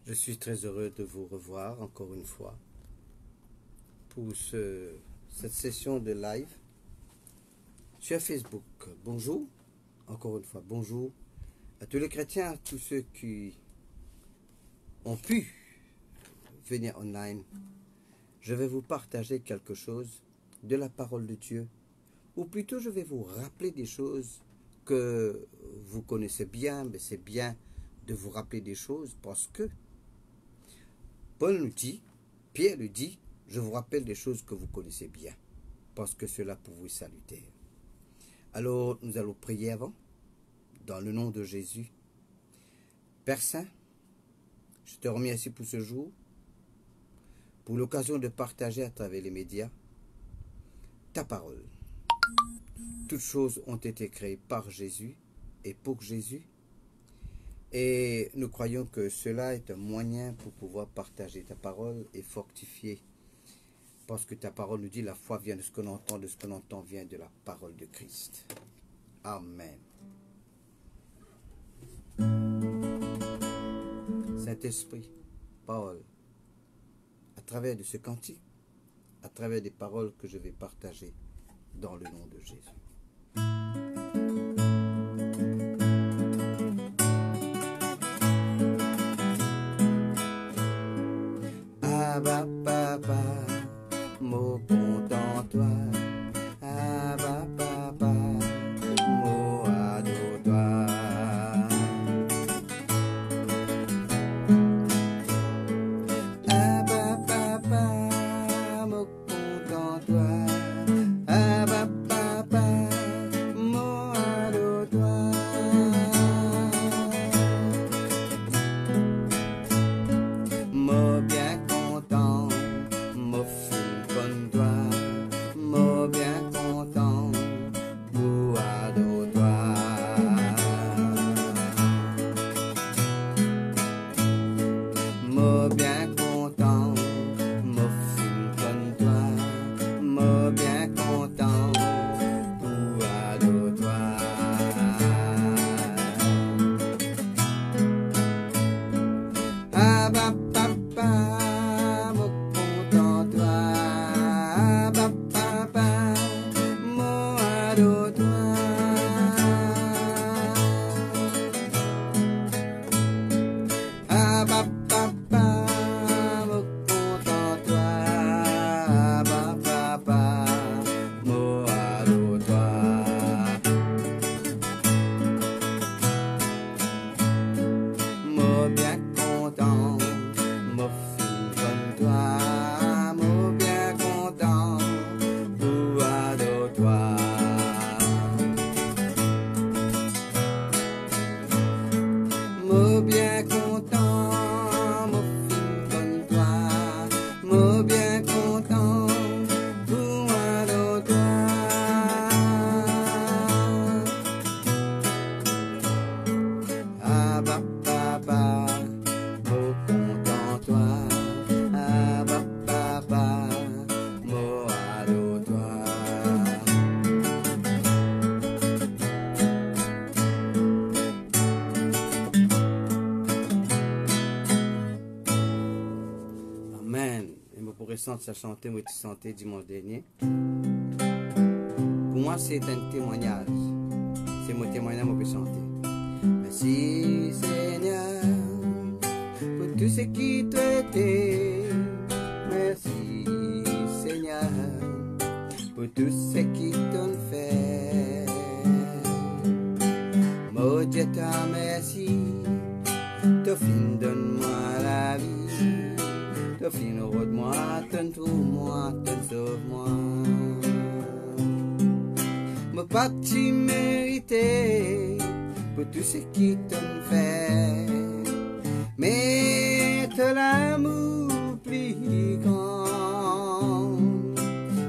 Je suis très heureux de vous revoir encore une fois pour cette session de live sur Facebook. Bonjour, encore une fois, bonjour à tous les chrétiens, à tous ceux qui ont pu venir online. Je vais vous partager quelque chose de la parole de Dieu, ou plutôt je vais vous rappeler des choses que vous connaissez bien, mais c'est bien de vous rappeler des choses parce que Paul nous dit, Pierre nous dit, je vous rappelle des choses que vous connaissez bien, parce que cela pour vous est salutaire. Alors, nous allons prier avant, dans le nom de Jésus. Père Saint, je te remercie pour ce jour, pour l'occasion de partager à travers les médias ta parole. Toutes choses ont été créées par Jésus et pour Jésus. Et nous croyons que cela est un moyen pour pouvoir partager ta parole et fortifier. Parce que ta parole nous dit la foi vient de ce qu'on entend, de ce qu'on entend vient de la parole de Christ. Amen. Saint-Esprit, parole, à travers de ce cantique, à travers des paroles que je vais partager dans le nom de Jésus. Abba papa, mot content toi. Abba papa, mot ado toi. Abba papa, mot content toi. Abba papa, mot ado toi. Mot bien content, mot fou comme toi, mot bien content, pour ado toi. Mot bien content, mot fou comme toi, mot bien content, pour ado toi. Abba papa, mot content toi. Abba papa, mot ado toi. Abba papa, mot content toi. Abba papa, mot ado toi. Mot bien content, mot fou comme toi, mot bien content, pour ado toi. Mot bien content, mot fou comme toi, mot bien content, pour ado toi. Abba papa, mot content toi. Abba papa, mot ado toi. Amen. Et je pourrais sentir chanter, moi, tu chantais dimanche dernier. Pour moi, c'est un témoignage. C'est mon témoignage, moi, je peux chanter. Merci Seigneur pour tout ce qui t'a été. Merci Seigneur pour tout ce qui t'ont fait. Mon Dieu t'as merci. T'as fin donne-moi la vie. T'as fin rôde-moi, t'en trouve-moi, t'en sauve-moi. Mon pas tu méritais pour tout ce qui t'ont fait, mais t'as l'amour plus grand.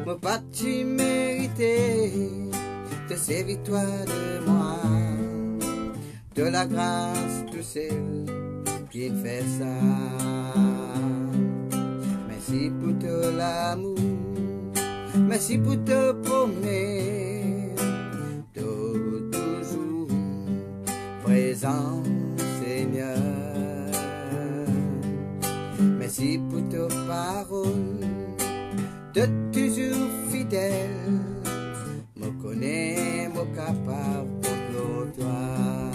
Moi pas tu méritais, te servir-toi de moi, de la grâce tout seul qui fait ça. Merci pour tout l'amour, merci pour te promets, toujours présent Seigneur. Merci pour ta parole, de toujours fidèle. Me connais, me capable pour toi.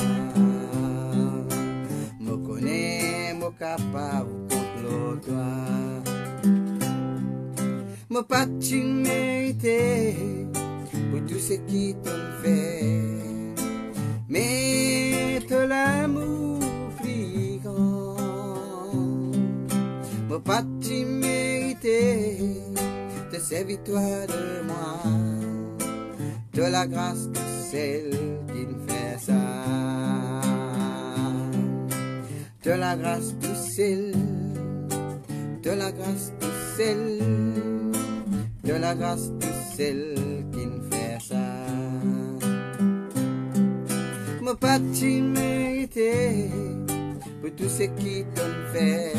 Me connais, me capable pour toi. Me pas tu mérité pour tout ce qui t'ont fait. Mais de l'amour plus grand. Me pas tu mérité de ces victoires de moi. De la grâce de celle qui me fait ça. De la grâce de celle. De la grâce de celle. De la grâce de celle qui me fait ça. Me pas tu mérité pour tout ce qui t'ont fait.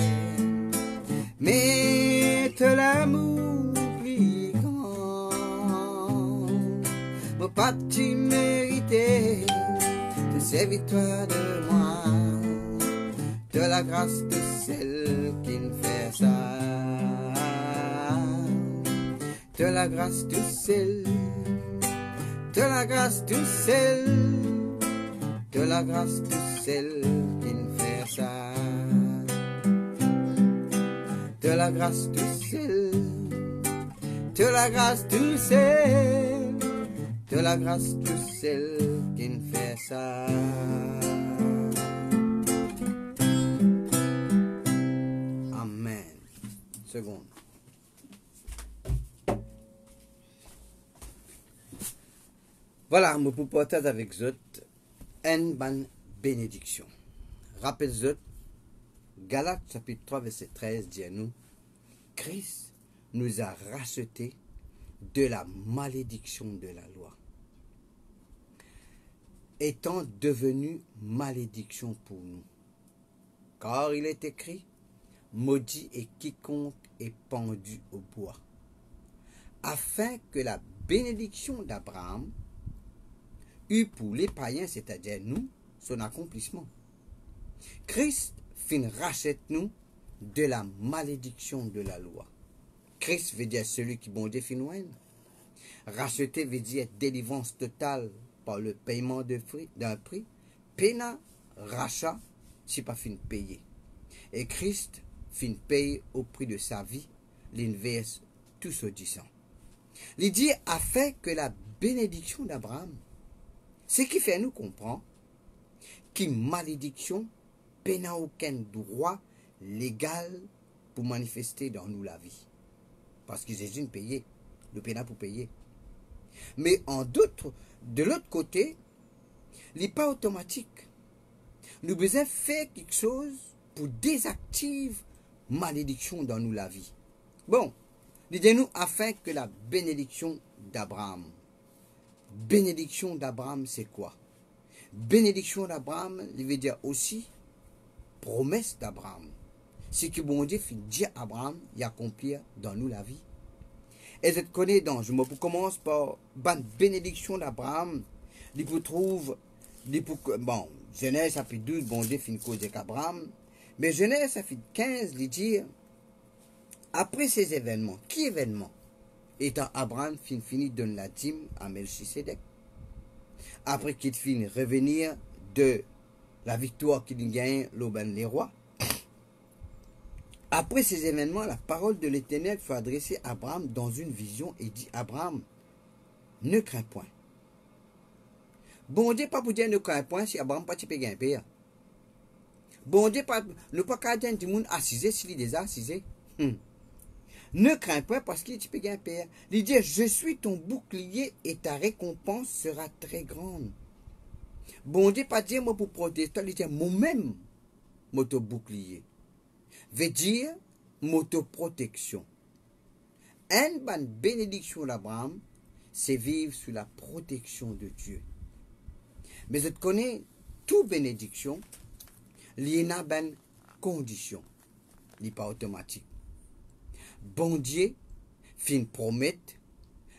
Mais de l'amour plus grand. Me pas tu mérité de ces victoires de moi. De la grâce de celle qui me fait ça. De la grâce de celle. De la grâce de celle. De la grâce de celle qui me fait ça. De la grâce de celle. De la grâce de celle. De la grâce de celle qui me fait ça. Amen. Seconde. Voilà, je peux partager avec vous une bonne bénédiction. Rappelez-vous, Galates chapitre 3 verset 13 dit à nous, Christ nous a rachetés de la malédiction de la loi, étant devenu malédiction pour nous. Car il est écrit, maudit est quiconque est pendu au bois, afin que la bénédiction d'Abraham eut pour les païens, c'est-à-dire nous, son accomplissement. Christ fin rachète nous de la malédiction de la loi. Christ veut dire celui qui bon Dieu fin ouen. Racheter veut dire délivrance totale par le paiement d'un prix. Pena, rachat, si pas fin payé. Et Christ fin paye au prix de sa vie, l'inverse tout ce disant. Il dit a fait que la bénédiction d'Abraham, ce qui fait nous comprendre qu'une malédiction n'a aucun droit légal pour manifester dans nous la vie. Parce que Jésus payé, le pénal pour payer. Mais de l'autre côté, il n'est pas automatique. Nous devons faire quelque chose pour désactiver malédiction dans nous la vie. Bon, disons-nous afin que la bénédiction d'Abraham. Bénédiction d'Abraham, c'est quoi? Bénédiction d'Abraham, il veut dire aussi promesse d'Abraham. Ce que bon Dieu fait dire à Abraham, il accomplir dans nous la vie. Et je te connais donc, je commence par la bénédiction d'Abraham. Il vous trouve, bon, Genèse chapitre 12, bon Dieu fait cause avec Abraham. Mais Genèse chapitre 15, il dit, après ces événements, qui événements? Étant Abraham fini donne la dîme à Melchisedec. Après qu'il finit revenir de la victoire qu'il gagne l'aubaine les rois. Après ces événements, la parole de l'Éternel fut adressée à Abraham dans une vision et dit, Abraham, ne crains point. Bon Dieu pas pour dire ne crains point si Abraham pas peut gagner payé. Bon Dieu pas ne pas qu'à du monde assisé s'il est déjà assisé. Ne crains pas parce qu'il peut gagner payé. Il dit, je suis ton bouclier et ta récompense sera très grande. Bon Dieu pas dire moi pour protester, il dit moi-même moto bouclier. Veut dire moto protection. Une bonne bénédiction d'Abraham, c'est vivre sous la protection de Dieu. Mais je connais toute bénédiction, il y a une condition, il n'est pas automatique. Bon Dieu fin promettre,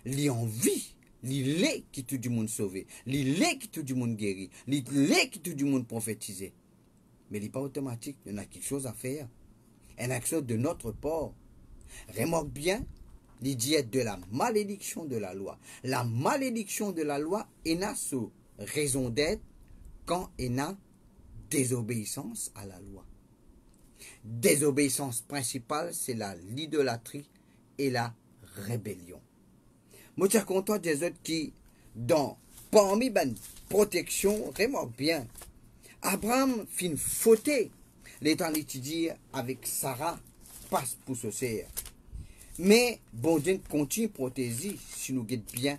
il envie, il est qui tout du monde sauvé, il est qui tout du monde guéri, il est qui tout du monde prophétisé. Mais il n'est pas automatique, il y en a quelque chose à faire. une action de notre part. Remarque bien, il dit de la malédiction de la loi. La malédiction de la loi est na sous raison d'être quand il y a désobéissance à la loi. Désobéissance principale, c'est l'idolâtrie et la rébellion. Moi, je suis content des autres qui, parmi ben protection, remarque bien, Abraham fin fauté, l'étant étudié avec Sarah, passe pour ce serre. Mais bon Dieu continue à protéger, si nous guette bien,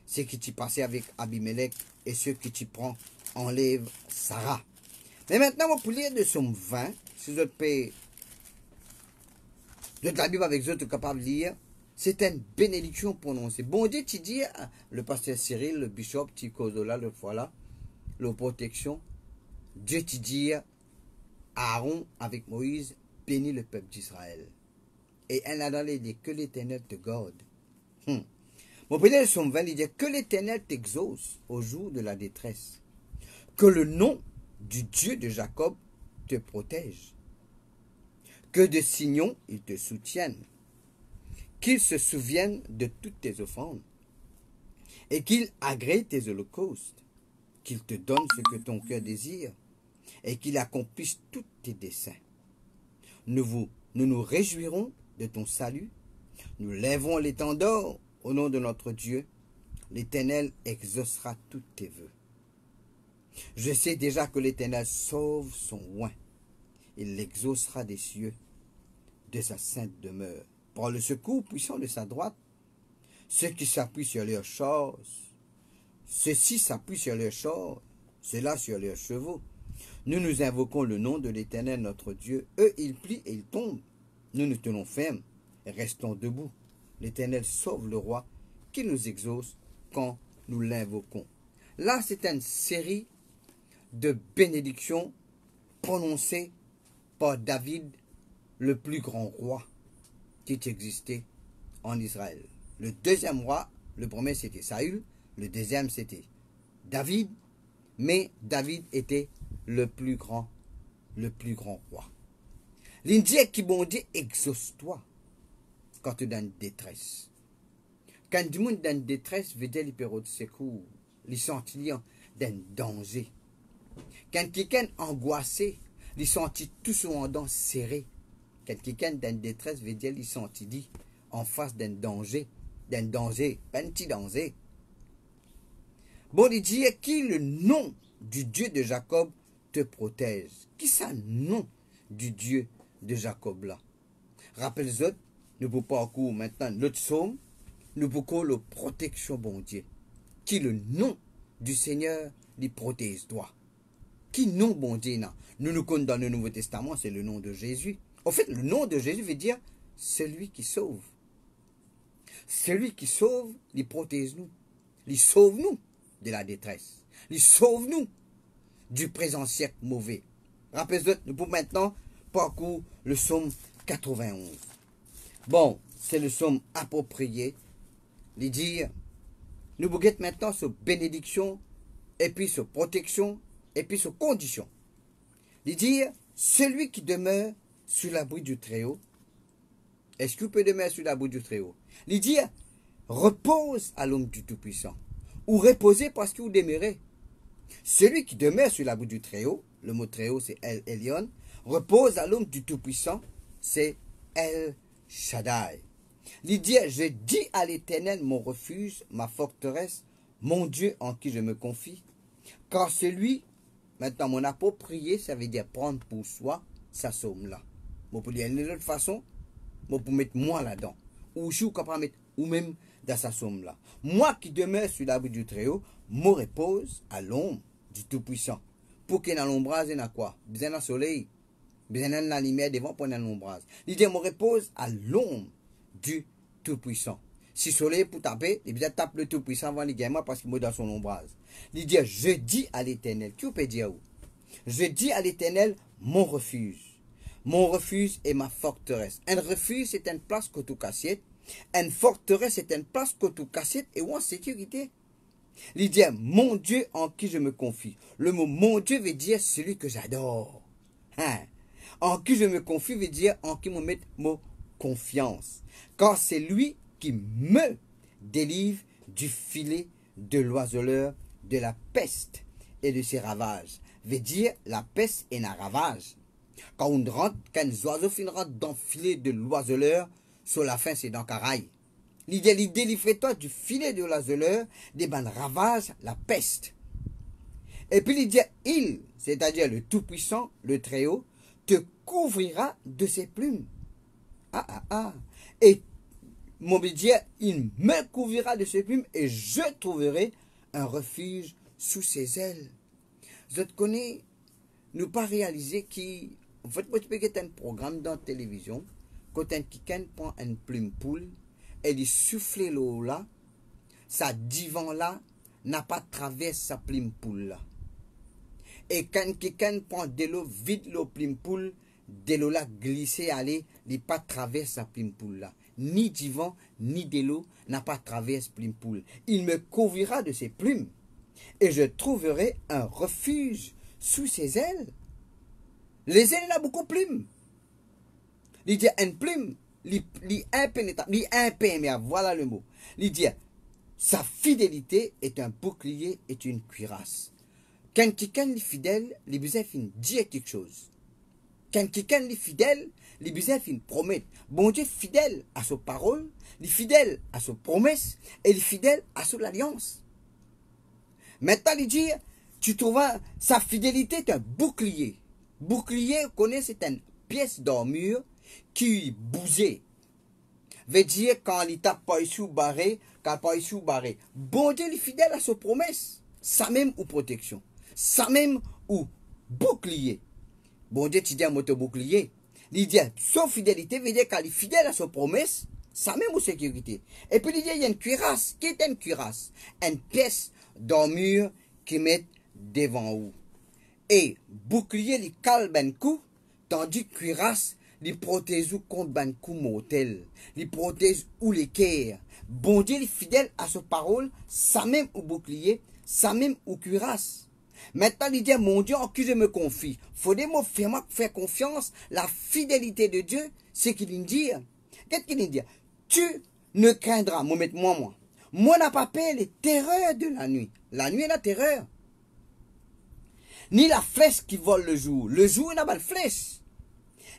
ce qui t'y passé avec Abimelech et ce qui t'y prend enlève Sarah. Mais maintenant, pour lire de Somme 20, si vous êtes la Bible avec vous êtes capable de lire, c'est une bénédiction prononcée. Bon Dieu, tu dis, le pasteur Cyril, le bishop, Tikozola, le voilà, la protection. Dieu te dit, Aaron avec Moïse, bénit le peuple d'Israël. Et elle a dans les dit que l'Éternel te garde. Mon premier Somme 20, il dit que l'Éternel t'exauce au jour de la détresse. Que le nom du Dieu de Jacob te protège. Que de Sion il te soutienne. Qu'il se souvienne de toutes tes offrandes. Et qu'il agrée tes holocaustes. Qu'il te donne ce que ton cœur désire. Et qu'il accomplisse tous tes desseins. Nous nous réjouirons de ton salut. Nous lèverons l'étendard au nom de notre Dieu. L'Éternel exaucera tous tes vœux. Je sais déjà que l'Éternel sauve son oint. Il l'exaucera des cieux, de sa sainte demeure. Par le secours puissant de sa droite, ceux qui s'appuient sur leurs chars, ceux-ci s'appuient sur leurs chars, ceux-là sur leurs chevaux. Nous nous invoquons le nom de l'Éternel notre Dieu. Eux, ils plient et ils tombent. Nous nous tenons fermes et restons debout. L'Éternel sauve le roi qui nous exauce quand nous l'invoquons. Là, c'est une série de bénédictions prononcées par David, le plus grand roi qui existait en Israël. Le deuxième roi, le premier c'était Saül, le deuxième c'était David, mais David était le plus grand roi. L'Indien qui bon Dieu exauce-toi quand tu es dans une détresse. Quand du monde dans une détresse, veut dire les périodes de secours, les sentiments d'un danger. Quand quelqu'un est angoissé, il sentit tout son dent serré. Quand quelqu'un dans une détresse, veut dire il sentit dit en face d'un danger, pas un petit danger. Bon, il dit qui le nom du Dieu de Jacob te protège. Qui ça nom du Dieu de Jacob là? Rappelez-vous, nous pouvons parcourir maintenant l'autre psaume, nous pouvons la protection bon Dieu. Qui le nom du Seigneur lui protège toi. Qui nom bon Dieu là? Nous nous connaissons dans le Nouveau Testament, c'est le nom de Jésus. En fait, le nom de Jésus veut dire celui qui sauve. Celui qui sauve, il protège nous. Il sauve nous de la détresse. Il sauve nous du présent siècle mauvais. Rappelez-vous, nous pouvons maintenant parcourir le psaume 91. Bon, c'est le psaume approprié. Il dit, nous pouvons maintenant sur bénédiction, et puis sur protection, et puis sur condition. Il dit, celui qui demeure sous l'abri du Très-Haut, est-ce qu'il peut demeurer sous l'abri du Très-Haut? Il dit, repose à l'homme du Tout-Puissant, ou reposer parce que vous demeurez. Celui qui demeure sur l'abri du Très-Haut, le mot Très-Haut c'est El Elyon, repose à l'homme du Tout-Puissant, c'est El Shaddai. Il dit, je dis à l'Éternel mon refuge, ma forteresse, mon Dieu en qui je me confie, car celui, maintenant mon approprié, ça veut dire prendre pour soi, sa somme là. Moi pour dire d'une autre façon, moi pour mettre moi là-dedans, ou je suis capable de mettre ou même dans sa somme là. Moi qui demeure sur l'abri du Très-Haut, me repose à l'ombre du Tout-Puissant. Pour qu'il y ait l'ombrage, il y a quoi? Besoin d'un soleil, besoin de la lumière devant pour l'ombrage. Il dit, me repose à l'ombre du Tout-Puissant. Si le soleil pour taper, il besoin taper le Tout-Puissant avant les gamins parce qu'il est dans son ombrage. Il dit, je dis à l'Éternel, qui peut dire où? Je dis à l'Éternel, mon refuge. Mon refuge est ma forteresse. Un refuge, c'est une place que tu casses. Une forteresse, c'est une place que tu casses et où en sécurité. Il dit, mon Dieu en qui je me confie. Le mot mon Dieu veut dire celui que j'adore. Hein? En qui je me confie veut dire en qui me met mon confiance. Car c'est lui qui me délivre du filet de l'oiseleur, de la peste et de ses ravages. Veut dire la peste et un ravage. Quand on rentre, quand les oiseaux finiront dans le filet de l'oiseleur, sur la fin c'est dans Caraï. L'idée délivre-toi du filet de l'oiseleur, des bandes ravages, la peste. Et puis il dit, il, c'est-à-dire le Tout-Puissant, le Très-Haut, te couvrira de ses plumes. Et mon Dieu, il me couvrira de ses plumes et je trouverai un refuge sous ses ailes. Je te connais, nous pas réaliser qu'en fait, moi, tu peux avoir un programme dans la télévision, quand un quelqu'un prend une plume poule, et il souffle l'eau là, sa divan là n'a pas traversé sa plume poule là. Et quand quelqu'un prend de l'eau, vide l'eau plume poule, de l'eau là glisser aller, il pas traverse sa plume poule là. Ni divan, ni de l'eau n'a pas traversé plume poule. Il me couvrira de ses plumes, et je trouverai un refuge sous ses ailes. Les ailes, il a beaucoup de plumes. Il dit une plume, il impénétrable, il imperméable, voilà le mot. Il dit, sa fidélité est un bouclier, est une cuirasse. Quand quelqu'un est fidèle, il besoin de dire quelque chose. Quand quelqu'un est fidèle, il besoin de promettre. Bon Dieu est fidèle à ses paroles, il est fidèle à ses promesses, et il est fidèle à son alliance. Maintenant, il dit, tu trouves sa fidélité est un bouclier. Bouclier, connaît, c'est une pièce d'armure qui bousait. Veut dire quand il tape pas sous barré, quand pas sous barré. Bon Dieu est fidèle à ses promesses. Ça même ou protection. Ça même ou bouclier. Bon Dieu, tu dis un moto bouclier. Il dit, son fidélité veut dire qu'il est fidèle à ses promesses. Ça même ou sécurité. Et puis il dit, il y a une cuirasse. Qui est une cuirasse? Une pièce d'armure qui met devant vous. Et bouclier, il cale ben coup, tandis que cuirasse, il protège contre ben coup mortel. Il protège ou les cœurs. Bon Dieu, il est fidèle à sa parole, ça même au bouclier, ça même au cuirasse. Maintenant, il dit, mon Dieu, en qui je me confie. Faudrait me faire confiance. La fidélité de Dieu, c'est qu'il dit. Qu'est-ce qu'il dit? Tu ne craindras, moi. Moi n'a pas peur les terreurs de la nuit. La nuit est la terreur. Ni la flèche qui vole le jour. Le jour n'a pas de flèche.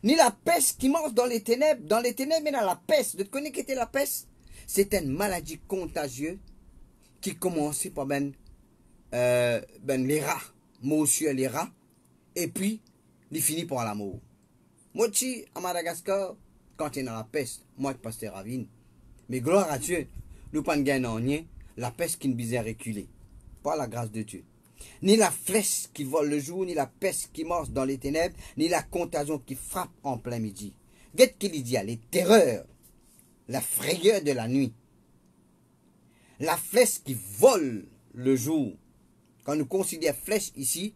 Ni la peste qui marche dans les ténèbres. Dans les ténèbres, il y a la peste. Tu connais qu'était la peste? C'est une maladie contagieuse qui commençait par les rats. Monsieur les rats. Et puis, il finit par la mort. Moi, à Madagascar, quand il y a la peste, moi, je passe ravine. Mais gloire à Dieu, nous pas gagner la peste qui nous visait reculer. Par la grâce de Dieu. Ni la flèche qui vole le jour, ni la peste qui marche dans les ténèbres, ni la contagion qui frappe en plein midi. Qu'est-ce qu'il dit? Les terreurs, la frayeur de la nuit. La flèche qui vole le jour. Quand nous considérons flèche ici,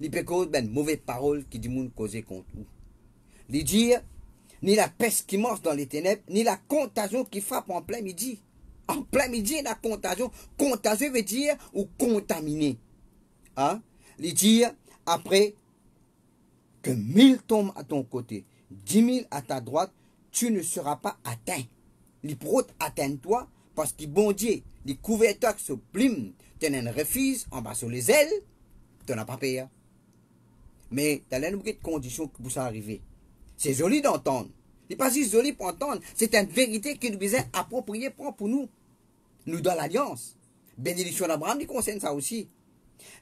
il peut causer une mauvaise parole qui dit monde causer contre nous. Il dit, ni la peste qui marche dans les ténèbres, ni la contagion qui frappe en plein midi. En plein midi, la contagion. Contagieux veut dire ou contaminé. Hein? Il dit, après que 1000 tombent à ton côté, 10 000 à ta droite, tu ne seras pas atteint. Il pourra atteindre toi parce que bon Dieu, il couvre toi que ce plume, tu as un refuge en bas sur les ailes, tu n'as pas payé. Mais tu as une de conditions pour ça arriver. C'est joli d'entendre. Ce n'est pas juste joli pour entendre. C'est une vérité qui nous besoin approprier pour nous. Nous dans l'alliance. Bénédiction d'Abraham, il concerne ça aussi.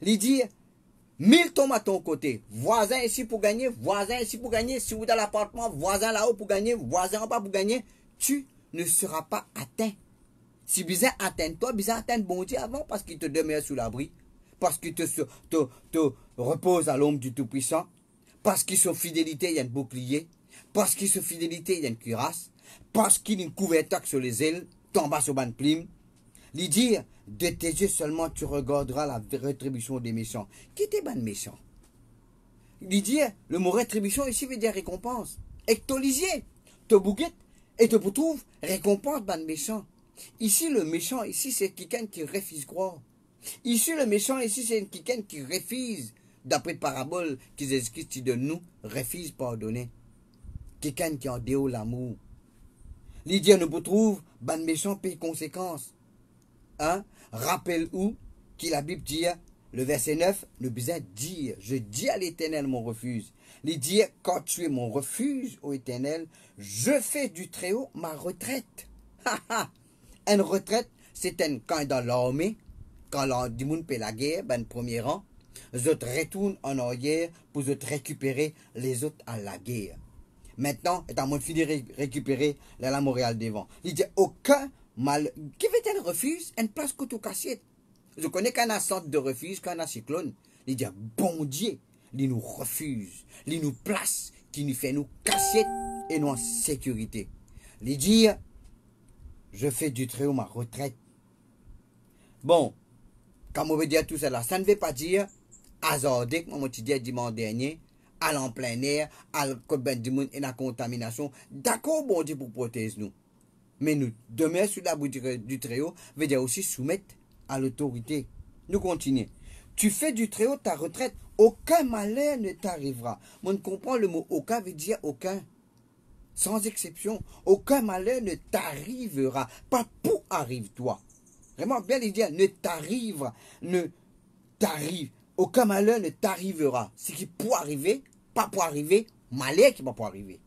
Il dit, 1000 tombent à ton côté. Voisin ici pour gagner, voisin ici pour gagner. Si vous êtes dans l'appartement, voisin là-haut pour gagner, voisin en bas pour gagner. Tu ne seras pas atteint. Si besoin atteindre toi, besoin atteindre bon Dieu avant parce qu'il te demeure sous l'abri. Parce qu'il te repose à l'ombre du Tout-Puissant. Parce qu'il son fidélité, il y a un bouclier. Parce qu'il son fidélité, il y a une cuirasse. Parce qu'il a une couverture sur les ailes, tombe sur ban plume. Il dit, de tes yeux seulement tu regarderas la rétribution des méchants. Qui était ban méchant? Il dit, le mot rétribution ici veut dire récompense. Et te lisier, te bouguette, et te trouve récompense ban méchant. Ici, le méchant, ici, c'est quelqu'un qui refuse croire. Ici, le méchant, ici, c'est quelqu'un qui refuse d'après parabole que Jésus-Christ donne nous, refuse pardonner. Quelqu'un qui en déo l'amour. Il dit, nous trouve, ban méchant paye conséquences. Hein? Rappelle où, qui la Bible dit, le verset 9, nous besoin dire, je dis à l'Éternel mon refuge. Il dit, quand tu es mon refuge, ô Éternel, je fais du Très-Haut ma retraite. Une retraite, c'est quand dans l'armée, quand du monde fait la guerre, ben premier rang, les autres retournent en arrière pour récupérer les autres à la guerre. Maintenant, est en mode fini de récupérer la Montréal devant. Il dit, aucun mal, qui veut-elle refuse, une place que tout cassette. Je connais qu'un a centre de refuge, qu'un a cyclone. Il dit, bon Dieu, il nous refuse, il nous place, qui nous fait nous cassette et nous en sécurité. Il dit, je fais du Très-Haut ma retraite. Bon, quand on veut dire tout cela, ça ne veut pas dire hasardé, comme on dit dimanche dernier, à en plein air, à ben du monde et la contamination. D'accord, bon Dieu, pour protéger nous. Mais nous, demain, sur la boutique du Très-Haut, veut dire aussi soumettre à l'autorité. Nous continuons. Tu fais du Très-Haut ta retraite, aucun malheur ne t'arrivera. On comprend le mot aucun veut dire aucun. Sans exception, aucun malheur ne t'arrivera. Pas pour arrive-toi. Vraiment bien les dire, ne t'arrive, ne t'arrive. Aucun malheur ne t'arrivera. Ce qui peut arriver, pas pour arriver, malheur qui va pour arriver.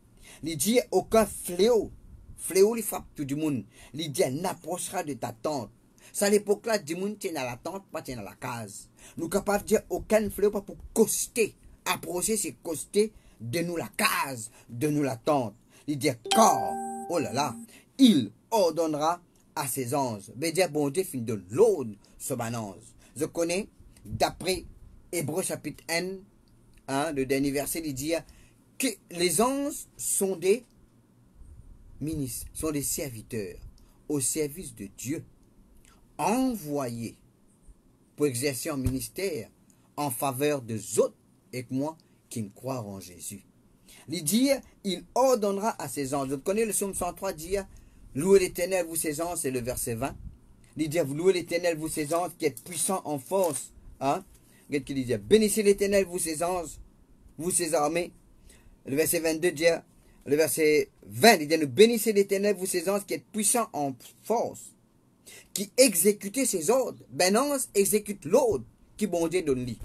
Il dit aucun fléau. Fléau, il frappe tout le monde. Il dit n'approchera de ta tente. C'est à l'époque-là, du monde tient dans la tente, pas tient dans la case. Nous sommes capables de dire aucun fléau, pas pour coster. Approcher, c'est coster de nous la case, de nous la tente. Il dit car, oh là là, il ordonnera à ses anges. Mais dire bon Dieu fin de l'ordre sur mon ange. Je connais, d'après Hébreux chapitre 1, le dernier verset, il dit que les anges sont des ministres, sont des serviteurs au service de Dieu, envoyés pour exercer un ministère en faveur des autres et que moi qui me croient en Jésus. Il dit, il ordonnera à ses anges. Vous connaissez le psaume 103 dit, louez l'Éternel, vous ses anges, c'est le verset 20. Il dit, vous louez l'Éternel, vous ses anges, qui êtes puissants en force. Hein? Regarde qu'il dit, bénissez l'Éternel, vous ses anges, vous ses armées. Le verset 22 dit, le verset 20, il dit, bénissez l'Éternel, vous ses anges, qui êtes puissants en force, qui exécutez ses ordres. Ben ange exécute l'ordre qui bon Dieu donne lui.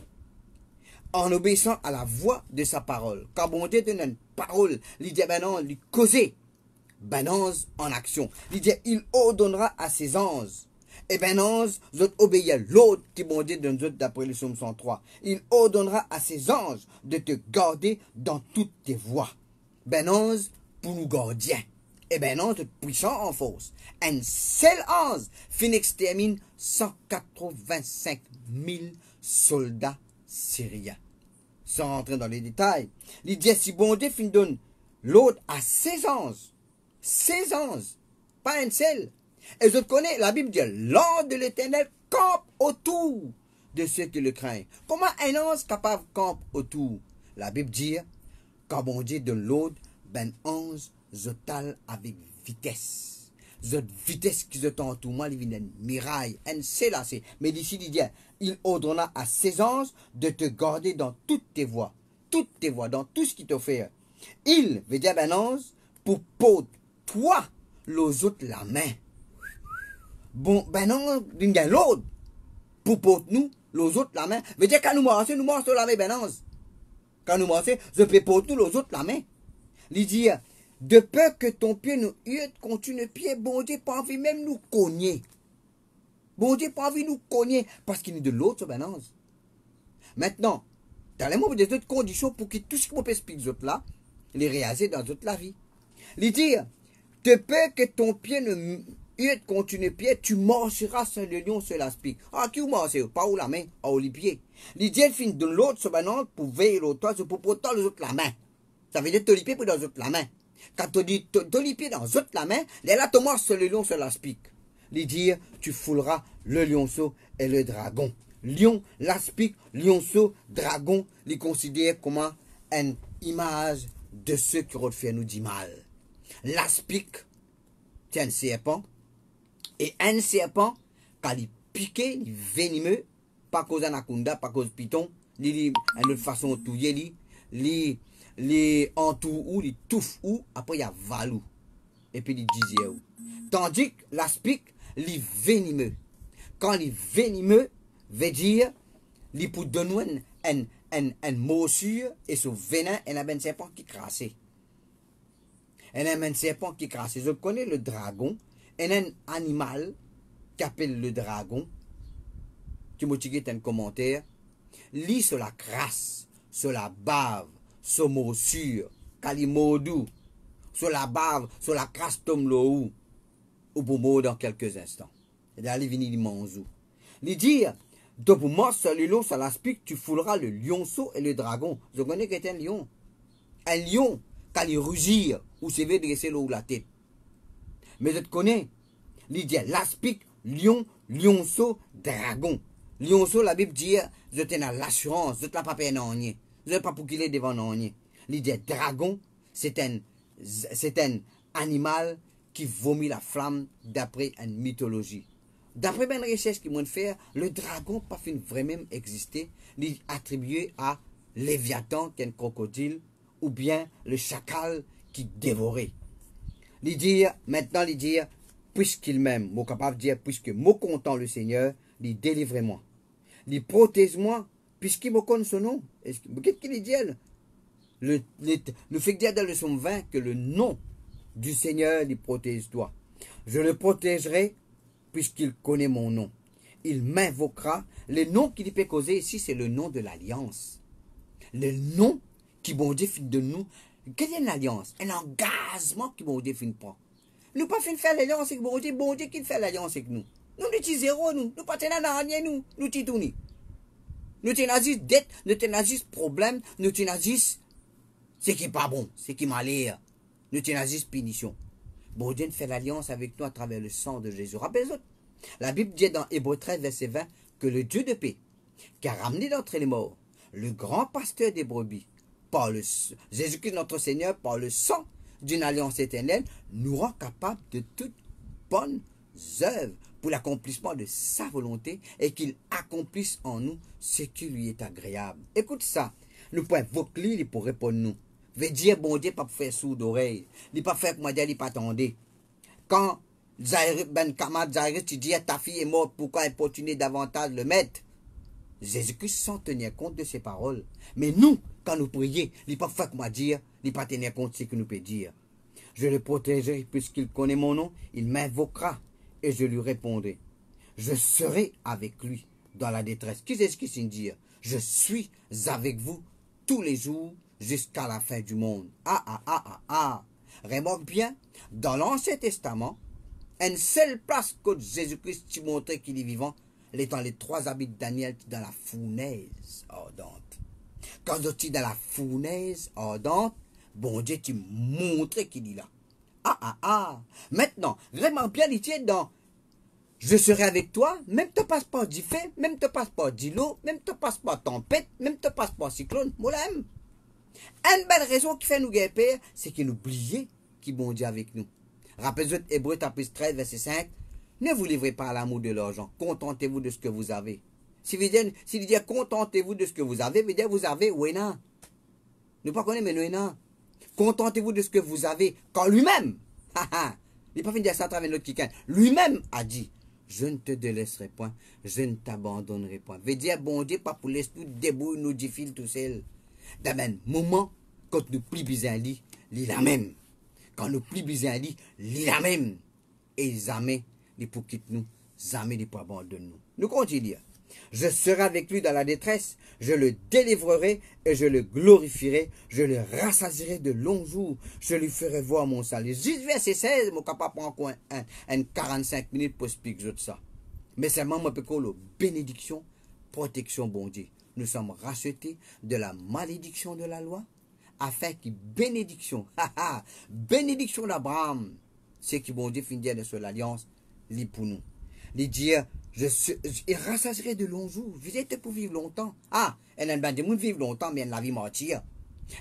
En obéissant à la voix de sa parole. Quand bon Dieu donne une parole, il dit, ben non, lui causer. Ben ange en action. Il dit, il ordonnera à ses anges. Et ben ange, vous obéissez à l'autre qui bon Dieu donne d'après le psaume 103. Il ordonnera à ses anges de te garder dans toutes tes voies. Ben ange pour nous gardiens. Et ben ange puissant en force. Un seul ange fin extermine 185 000 soldats syriens. Sans rentrer dans les détails, il dit si bon Dieu fin donne l'autre à 16 anges, pas un seul. Et je connais, la Bible dit, l'ange de l'Éternel campe autour de ceux qui le craignent. Comment un ange capable campe autour? La Bible dit, quand bon Dieu donne l'autre, ben ange je tale avec vitesse. Cette vitesse qui se tend tout moi, il vient une miraille, un c'est là, c'est. Mais d'ici, il dit, il ordonnera à ses anges de te garder dans toutes tes voies, dans tout ce qui te fait. Il veut dire, ben ange, pour porter toi, les autres la main. Bon, ben non, il y a l'autre, pour porter nous, les autres la main. Veut dire, quand nous marchons la main, ben ange. Quand nous marchons, je peux porter nous, les autres la main. Il dit, de peur que ton pied nous heurte contre une pied, bon Dieu pas envie même nous cogner. Bon Dieu pas envie nous cogner parce qu'il est de l'autre, ben ange. Maintenant, dans les mots des autres conditions pour que tout ce qu'on peut expliquer les autres là, les réaliser dans toute la vie. Il dit, de peur que ton pied ne heurte contre une pied, tu marcheras sur le lion, sur l'aspic. Ah, qui vous marche? Pas où la main, à où les pieds. Il dit, elle finit de l'autre, ce ben ange, pour veiller l'autre, pour porter les autres la main. Ça veut dire, te liper pour dans les autres la main. Quand tu dis te liper dans l'autre la main, là, tu marches sur le lion, sur l'aspic. Il dit, tu fouleras le lionceau et le dragon. Lion, l'aspic, lionceau, dragon, les considère comme une image de ceux qui ont fait nous du mal. L'aspic, c'est un serpent. Et un serpent, quand il pique, il est venimeux, pas cause anaconda, pas cause python, une autre façon de touiller, li entoure ou, li touffe ou, après il y a valou. Et puis il disait ou. Tandis que l'aspic, li venimeux. Quand li venimeux, veut dire, li pour donner un morsure et ce venin, il y a un serpent qui crasse. Il y a un serpent qui crasse. Je connais le dragon, il y a un animal qui appelle le dragon, qui m'a dit un commentaire, li sur la crasse, sur la bave, sur morsure, calimodou, sur la bave, sur la crasse tom l'eau, ou pour mot dans quelques instants. Et d'aller venir les manzou. Il dit, de pour moi, sur le long, sur l'aspic, tu fouleras le lionceau et le dragon. Je connais que c'est un lion. Un lion, quand il rugit, ou se veut dresser l'eau ou la tête. Mais je te connais. Il dit, l'aspic, lion, lionceau, dragon. Lionceau, la Bible dit, je t'ai l'assurance, je ne t'ai pas payé non. Je ne pas pour qu'il est devant non. Il dit, dragon, c'est un animal qui vomit la flamme d'après une mythologie. D'après une recherche qu'ils m'ont fait, le dragon pas fin vraiment exister, il est attribué à Léviathan, qui est un crocodile, ou bien le chacal qui dévorait. Il dit, maintenant, il dit, puisqu'il m'aime, moi capable de dire, puisque moi content le Seigneur, il délivre-moi. Il protège-moi, puisqu'il me connaît son nom. Qu'est-ce qu'il dit? Le fait dire dans le psaume 20 que le nom du Seigneur, il protège toi. Je le protégerai puisqu'il connaît mon nom. Il m'invoquera. Le nom qu'il peut causer ici, c'est le nom de l'alliance. Le nom qui bon Dieu fait de nous. Quelle est une alliance? Un engagement qui bon Dieu fait prend. Nous pas fait faire l'alliance avec bon Dieu qui fait l'alliance avec nous. Nous sommes zéro, nous ne pas tenir dans rien, nous sommes tout. Nous tenons juste dette, nous tenons juste problème, nous tenons juste ce qui n'est pas bon, ce qui est malheur. Nous tenons juste punition. Bon Dieu fait l'alliance avec nous à travers le sang de Jésus. Rappelez-vous, la Bible dit dans Hébreux 13, verset 20, que le Dieu de paix, qui a ramené d'entre les morts, le grand pasteur des brebis, par le Jésus-Christ notre Seigneur, par le sang d'une alliance éternelle, nous rend capables de toutes bonnes œuvres pour l'accomplissement de sa volonté et qu'il accomplisse en nous ce qui lui est agréable. Écoute ça, nous pouvons invoquer pour répondre nous. Veut dire, bon Dieu, pas pour faire sourd d'oreille. Il pas faire comme dire, il pas attendre. Quand Ben Kamad Zaire, tu dis, ta fille est morte, pourquoi importuner davantage le maître? Jésus-Christ sans tenir compte de ses paroles. Mais nous, quand nous prions, il pas faire comme dire, il pas tenir compte de ce que nous peut dire. Je le protégerai puisqu'il connaît mon nom, il m'invoquera et je lui répondrai. Je serai avec lui dans la détresse. Qu'est-ce qu'il signifie? Je suis avec vous tous les jours jusqu'à la fin du monde. Remarque bien, dans l'Ancien Testament, une seule place que Jésus-Christ tu montrait qu'il est vivant, il est dans les 3 habits de Daniel dans la fournaise ardente. Quand tu es dans la fournaise ardente, bon Dieu, tu montrais qu'il est là. Maintenant, vraiment bien, il tient dans je serai avec toi, même te passe pas du feu, même te passe pas du l'eau, même te passe pas tempête, même te passe pas cyclone, moi l'aime. Une belle raison qui fait nous guérir, c'est qu'il oublie qui bon Dieu avec nous. Rappelez-vous, Hébreux 13, verset 5, ne vous livrez pas à l'amour de l'argent, contentez-vous de ce que vous avez. S'il dit contentez-vous de ce que vous avez, veut dire vous avez, oui, non. Nous pas connaître, mais nous, non. Contentez-vous de ce que vous avez, quand lui-même, il n'est pas fini de dire ça à travers notre kikan, lui-même a dit, je ne te délaisserai point, je ne t'abandonnerai point. Veut dire, bon Dieu, pas pour l'esprit débrouille nous diffile tout seul. Dans un moment, quand nous plie bizarre lit, la même. Quand nous plie bizarre lit, la même. Et jamais, les pour quitter nous, jamais les pour abandonner nous. Nous continuons. Je serai avec lui dans la détresse, je le délivrerai et je le glorifierai, je le rassasierai de longs jours, je lui ferai voir mon salut. Juste verset 16, mon capable prend un 45 minutes pour expliquer ça. Mais c'est vraiment la bénédiction, protection, bon Dieu. Nous sommes rachetés de la malédiction de la loi, afin que bénédiction, bénédiction d'Abraham, c'est qui bon Dieu finit de dire de l'alliance, lit pour nous. Il dit, il rassasierai de longs jours. Vous êtes pour vivre longtemps. Et il y a des gens qui vivent longtemps, mais la vie mentir.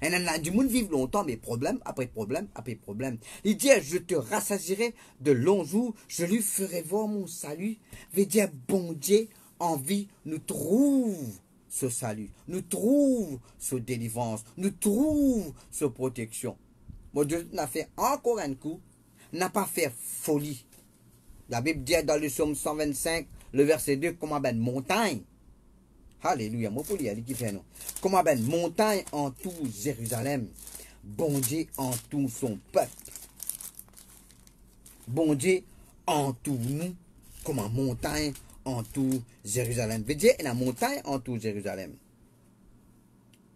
Et il y a des gens qui vivent longtemps, mais problème après problème après problème. Il dit, je te rassasierai de longs jours, je lui ferai voir mon salut. Veut dire, bon Dieu, en vie, nous trouve ce salut, nous trouve ce délivrance, nous trouve ce protection. Mon Dieu n'a fait encore un coup, n'a pas fait folie. La Bible dit dans le psaume 125, le verset 2, comment ben montagne. Alléluia, moi pour lire, qui fait non. Comment ben montagne en tout Jérusalem, bon Dieu en tout son peuple. Bon Dieu en tout nous, comme en montagne en tout Jérusalem. Veut dire, la montagne en tout Jérusalem.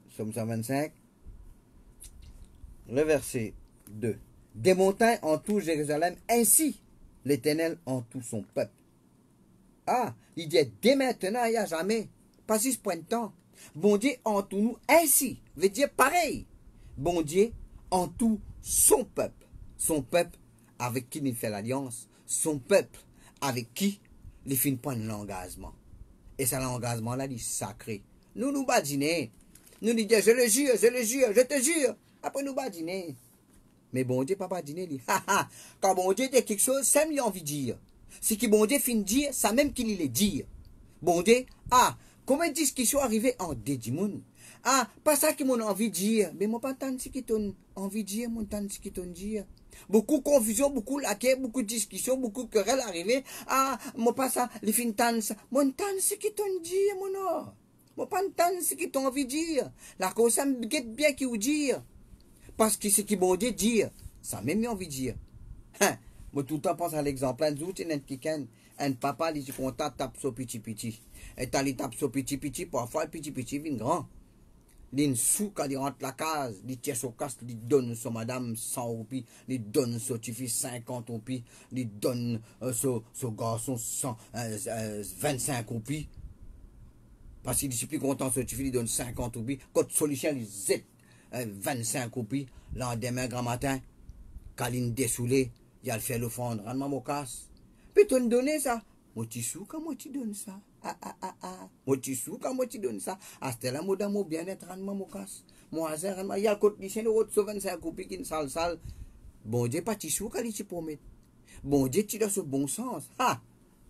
Psaume 125, le verset 2. Des montagnes en tout Jérusalem, ainsi l'Éternel en tout son peuple. Ah, il dit, dès maintenant, il n'y a jamais, pas juste point de temps. Bon Dieu en tout nous, ainsi, veut dire pareil. Bon Dieu en tout son peuple. Son peuple avec qui il fait l'alliance, son peuple avec qui il fait l'engagement. Et c'est l'engagement là, il est sacré. Nous badiner. Nous disons, je le jure, je te jure. Après nous badiner. Mais bon Dieu, papa dîner, lui. Quand bon Dieu dit quelque chose, ça me envie de dire. Si que bon Dieu finit de dire, ça même qu'il est dire. Bon Dieu, comment disent qu'ils sont arrivés en dédimoun? Pas ça qu'ils m'ont envie de dire. Mais moi, pas tant ce qu'ils t'ont envie de dire, mon tant ce qu'ils t'ont dire. Beaucoup de confusion, beaucoup de laquais, beaucoup de discussions, beaucoup de querelles arrivées. Moi pas ça, les fins tant ça. Mon tant ce qu'ils t'ont dit, mon or. Moi pas tant ce qu'ils t'ont envie de dire. La cause, ça me guette bien qu'ils vous dire. Parce que ce qu'ils m'ont dit dire, ça m'a même envie de dire. Moi tout le temps pense à l'exemple. Un jour, un papa, il dit content, tape sur petit. Et t'as les tape sur petit, parfois le petit vient grand. Il sous quand il rentre la case, il tire son casque, il donne son madame 100 roupies, il donne son petit fils 50 roupies, il donne son garçon 25 roupies. Parce qu'il est plus content, ce petit fils, il donne 50 roupies. Quand solution, il zette 25 roupies. Lendemain, grand matin, quand il est dessoulé, il a le fait l'offrande, rends-moi mon casse. Puis tu me donnes ça. Moi, tu sous, comment tu donnes ça? Moi, tu sous, comment tu donnes ça? C'était là, moi, dans mon bien-être, rends-moi mon casse. Moi, il y a le côté lycée, le autre, 25 roupies qui est sale. Bon Dieu, pas tu sous, quand il te promet. Bon Dieu, tu as ce bon sens.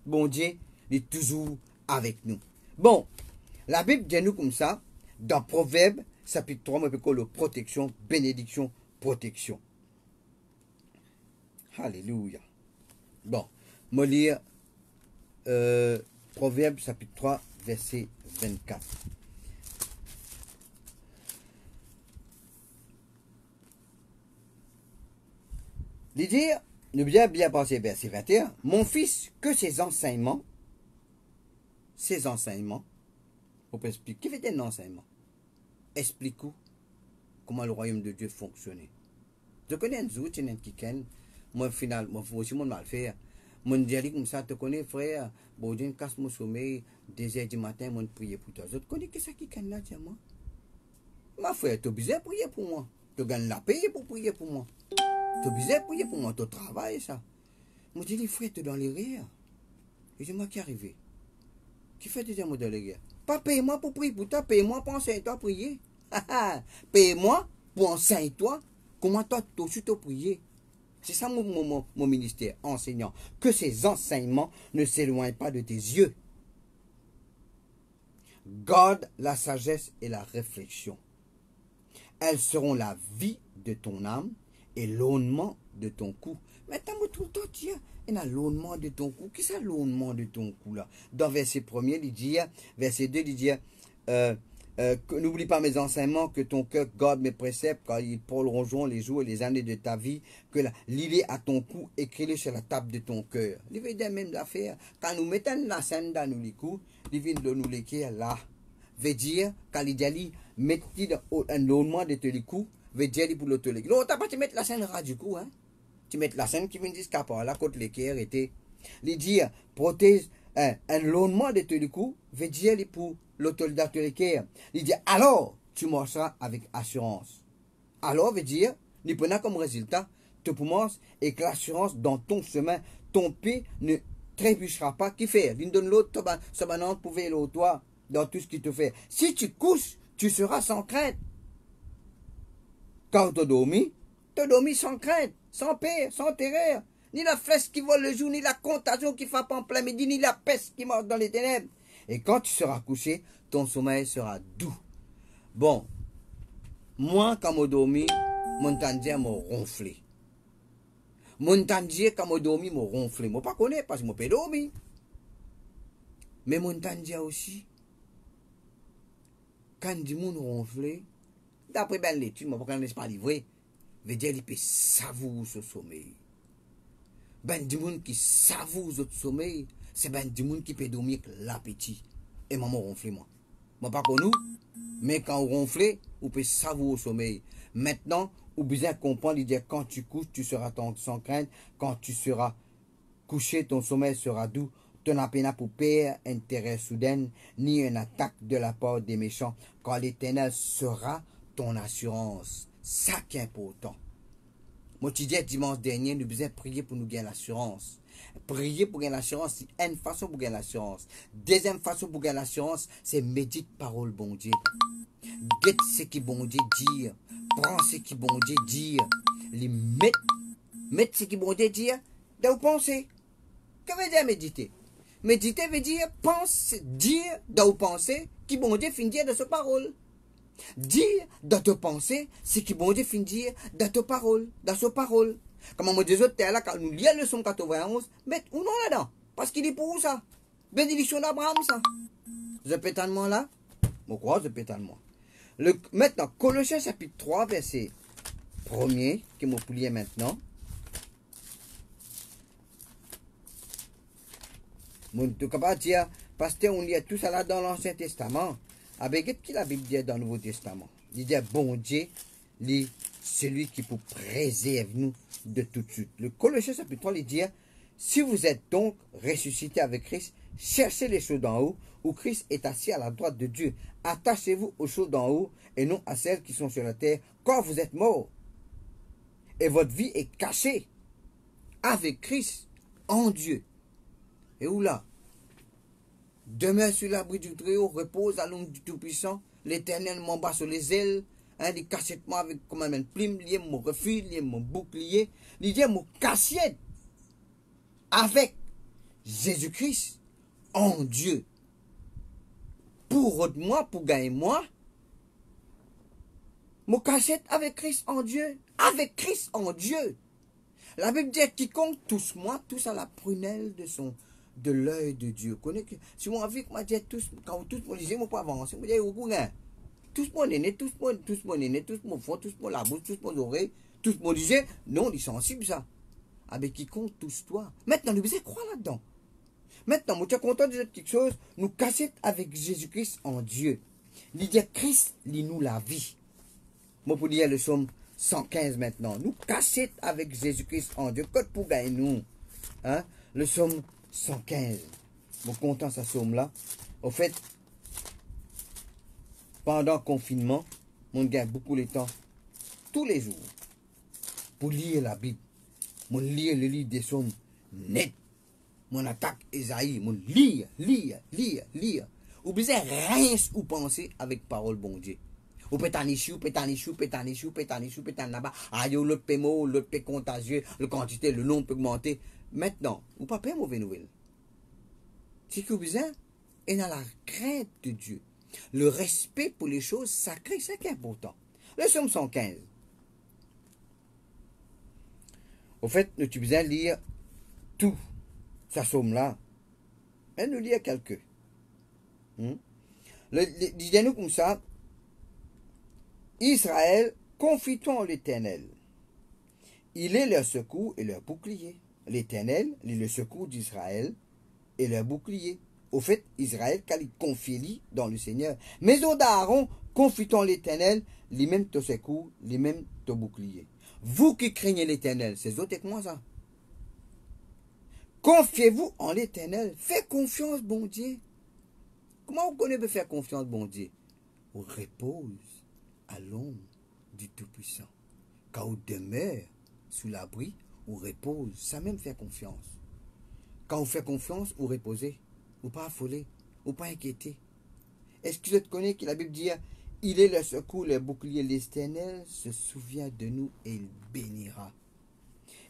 Bon Dieu, il est toujours avec nous. Bon, la Bible dit nous comme ça, dans Proverbe, chapitre 3, on peut le protection, bénédiction, protection. Alléluia. Bon, je vais lire Proverbe, chapitre 3, verset 24. Il dit, nous bien penser, verset 21, mon fils, que ces enseignements, on peut expliquer, qui fait un enseignement? Explique-nous comment le royaume de Dieu fonctionnait. Je connais un jour, moi, finalement, moi aussi, mal faire. Mon dialogue comme ça, tu connais, frère, bon, Dieu, casse mon sommeil, 2h du matin, moi, prier pour toi. Je connais que ça qui est là, tiens, moi. Ma frère, tu as besoin de prier pour moi. Tu gagnes la paye pour prier pour moi. Tu as besoin de prier pour moi, tu travailles, ça. Moi, je dis, les frères, tu es dans les rires. Et c'est moi qui est arrivé. Qui fait déjà moi dans les rires? Pas paye-moi pour prier pour toi, paye-moi pour enseigner toi à prier. Paye-moi pour enseigner toi comment toi, tu aussi te prier. C'est ça mon ministère, enseignant. Que ces enseignements ne s'éloignent pas de tes yeux. Garde la sagesse et la réflexion. Elles seront la vie de ton âme et l'ornement de ton cou. Maintenant, tout le temps, tiens, il y a l'ornement de ton cou. Qu'est-ce que c'est l'ornement de ton cou là? Dans verset 1er, il dit, verset 2, il dit, n'oublie pas mes enseignements, que ton cœur garde mes préceptes, car ils prolongeront les jours et les années de ta vie, que l'île à ton cou, écris-le sur la table de ton cœur. Il veut dire même l'affaire. Quand nous mettons la scène dans nous les coups, il vient de nous l'écrire là. Veut dire, quand il dit, mettez un logement de tes coups, veut dire pour l'autre l'écrire. Non, t'as pas tu mettre la scène ras du coup, hein. Tu mets la scène qui vient d'escaper là, côté l'écrire était. Il dit, protège un logement de tes coups, veut dire pour l'autorité. Il dit, alors, tu marcheras avec assurance. Alors, veut dire, il prend comme résultat, tu commences et que l'assurance dans ton chemin, ton pied ne trébuchera pas. Qui fait? L'une donne l'autre, ça maintenant pouvait l'autre, toi, dans tout ce qui te fait. Si tu couches, tu seras sans crainte. Quand tu dormis sans crainte, sans peur, sans terreur. Ni la flèche qui vole le jour, ni la contagion qui frappe en plein midi, ni la peste qui mord dans les ténèbres. Et quand tu seras couché, ton sommeil sera doux. Bon, moi, quand je dormi, mon tandien m'a ronflé. Mon tandien, quand je dormi, m'a ronflé. Je ne connais pas parce que je peux dormir. Mais mon tandien aussi, quand du monde ronflé, d'après ben l'étude, je ne connais pas livré, veut dire qu'il peut savourer ce sommeil. Ben du monde qui savoure ce sommeil, c'est ben du monde qui peut dormir avec l'appétit. Et maman ronflé moi. Moi pas connu, mais quand on ronfle, on peut savourer le sommeil. Maintenant, on besoin comprendre, il dit quand tu couches, tu seras sans crainte. Quand tu seras couché, ton sommeil sera doux. Tu n'as pas pour perdre intérêt soudain, ni une attaque de la part des méchants, quand l'Éternel sera ton assurance. Ça qui est important. Moi, tu dis dimanche dernier, nous devons prier pour nous gagner l'assurance. Prier pour gagner l'assurance, c'est une façon pour gagner l'assurance. Deuxième façon pour gagner l'assurance, c'est médite parole bon Dieu. Guette ce qui bon Dieu dire. Prends ce qui bon Dieu dire. Les mettre ce qui bon Dieu dire dans vos pensées. Que veut dire méditer? Méditer veut dire penser, dire dans vos pensées qui bon Dieu finit dire de sa parole. Dire dans tes pensées ce qui bon Dieu finit dire dans tes paroles, dans sa parole. Comme on dit là, quand nous lisons le psaume 91, mettez ou non là-dedans. Parce qu'il est pour ça. Bénédiction d'Abraham, ça. Je pétale moi là. Bon, quoi, je pétale moi. Maintenant, Colossiens chapitre 3, verset 1er, qui m'a plié maintenant. Mon tout capable de dire, parce qu'on lit tout ça là dans l'Ancien Testament. Avec ce que la Bible dit dans le Nouveau Testament. Il dit, bon Dieu, celui qui vous préserve nous de tout de suite. Le Colossiens chapitre 3, il dit, si vous êtes donc ressuscité avec Christ, cherchez les choses d'en haut, où Christ est assis à la droite de Dieu. Attachez-vous aux choses d'en haut et non à celles qui sont sur la terre, quand vous êtes morts. Et votre vie est cachée avec Christ en Dieu. Et où là? Demeure sur l'abri du Très-Haut, repose à l'ombre du Tout-Puissant. L'Éternel m'embat sur les ailes. Il cachette moi avec comme un plume, lié mon refuge, lié mon bouclier, lié mon cachette avec Jésus-Christ en Dieu. Pour moi, pour gagner moi, mon cachette avec Christ en Dieu. Avec Christ en Dieu. La Bible dit quiconque touche moi, touche à la prunelle de l'œil de Dieu. Connais que si mon envie m'a dit tous quand tous mon disait mon pas avancer, me dit au courant. Tous mon nez, tous mon nez, tous mon fond, tous mon la bouche, tous mon oreille, tous mon disait non, il est sensible ça. Avec quiconque touche toi. Maintenant nous devons croire là-dedans. Maintenant, moi, tu es content de dire quelque chose, nous casser avec Jésus-Christ en Dieu. Il dit Christ, lit nous la vie. Moi, pour dire le psaume 115 maintenant, nous casser avec Jésus-Christ en Dieu. Code pour gagner nous. Hein? Le psaume 115. Bon, content ce psaume-là. Au fait, pendant le confinement, on gagne beaucoup de temps, tous les jours, pour lire la Bible. Mon lire le livre des psaumes net. Mon attaque Esaïe, mon lire. Ou besoin rien ou penser avec parole bon Dieu. Ou pétanichou, là-bas. Aïe, l'autre pémo, l'autre pé contagieux, le quantité, le nom peut augmenter. Maintenant, ou pas peur mauvaise nouvelle. C'est que vous besoin, et dans la crainte de Dieu. Le respect pour les choses sacrées, c'est qui est important. Le psaume 115. Au fait, nous avons besoin de lire tout. Ça somme-là, et nous lire quelques. Disons-nous comme ça, Israël, confie-toi en l'Éternel. Il est leur secours et leur bouclier. L'Éternel est le secours d'Israël et leur bouclier. Au fait, Israël, quand il confie dans le Seigneur. Mais d'Aaron, confie-toi en l'Éternel, lui-même te secours, lui-même te bouclier. Vous qui craignez l'Éternel, c'est autres que moi ça. Confiez-vous en l'Éternel. Faites confiance, bon Dieu. Comment vous connaissez faire confiance, bon Dieu? On repose à l'ombre du Tout-Puissant. Quand on demeure sous l'abri, on repose. Ça même fait confiance. Quand on fait confiance, on repose. Ou pas affolé. Ou pas inquiété. Est-ce que tu connais que la Bible dit il est le secours, le bouclier, l'Éternel se souvient de nous et il bénira.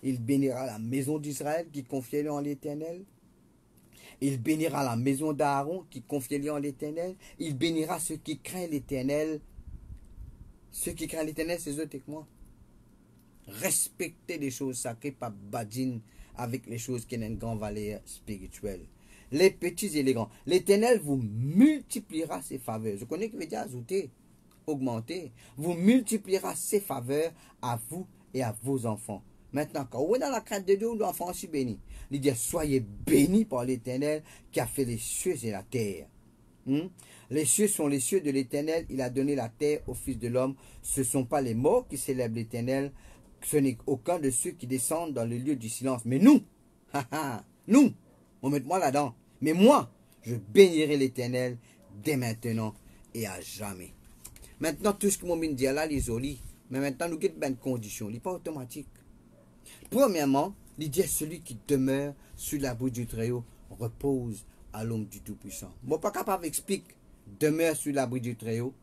Il bénira la maison d'Israël qui confiait en l'Éternel. Il bénira la maison d'Aaron qui confie en l'Éternel. Il bénira ceux qui craignent l'Éternel. Ceux qui craignent l'Éternel, c'est eux avec moi. Respectez les choses sacrées, pas badine avec les choses qui ont une grande valeur spirituelle. Les petits et les grands. L'Éternel vous multipliera ses faveurs. Je connais qui veut dire ajouter, augmenter. Vous multipliera ses faveurs à vous et à vos enfants. Maintenant, quand vous êtes dans la crainte de Dieu, l'enfant aussi béni. Il dit, soyez bénis par l'Éternel qui a fait les cieux et la terre. Les cieux sont les cieux de l'Éternel. Il a donné la terre au Fils de l'homme. Ce ne sont pas les morts qui célèbrent l'Éternel. Ce n'est aucun de ceux qui descendent dans le lieu du silence. Mais nous, nous, on met moi là-dedans. Mais moi, je bénirai l'Éternel dès maintenant et à jamais. Maintenant, tout ce que mon dit là, les jolis. Mais maintenant, nous avons une condition. Il n'est pas automatique. Premièrement, il dit celui qui demeure sur l'abri du Très-Haut repose à l'ombre du Tout-Puissant. Moi, pas capable d'expliquer demeure sur l'abri du Très-Haut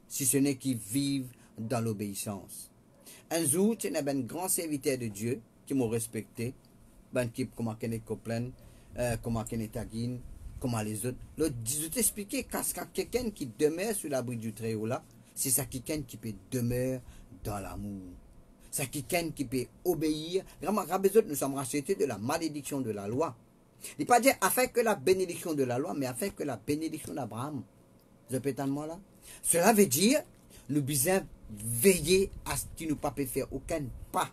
si ce n'est qu'ils vivent dans l'obéissance. Un jour, tu es un grand serviteur de Dieu qui m'a respecté. Ben qui comment Kenneth Copeland, comment Kenneth Hagin, comment les autres. Je t'expliquer qu'à quelqu'un qui demeure sur l'abri du Très-Haut là, c'est ça quelqu'un qui peut demeurer dans l'amour. C'est quelqu'un qui peut obéir. Vraiment, nous sommes rachetés de la malédiction de la loi. Il ne pas dire afin que la bénédiction de la loi, mais afin que la bénédiction d'Abraham. Je peux moi là. Cela veut dire, nous devons veiller à ce qu'il ne pas faire aucun pas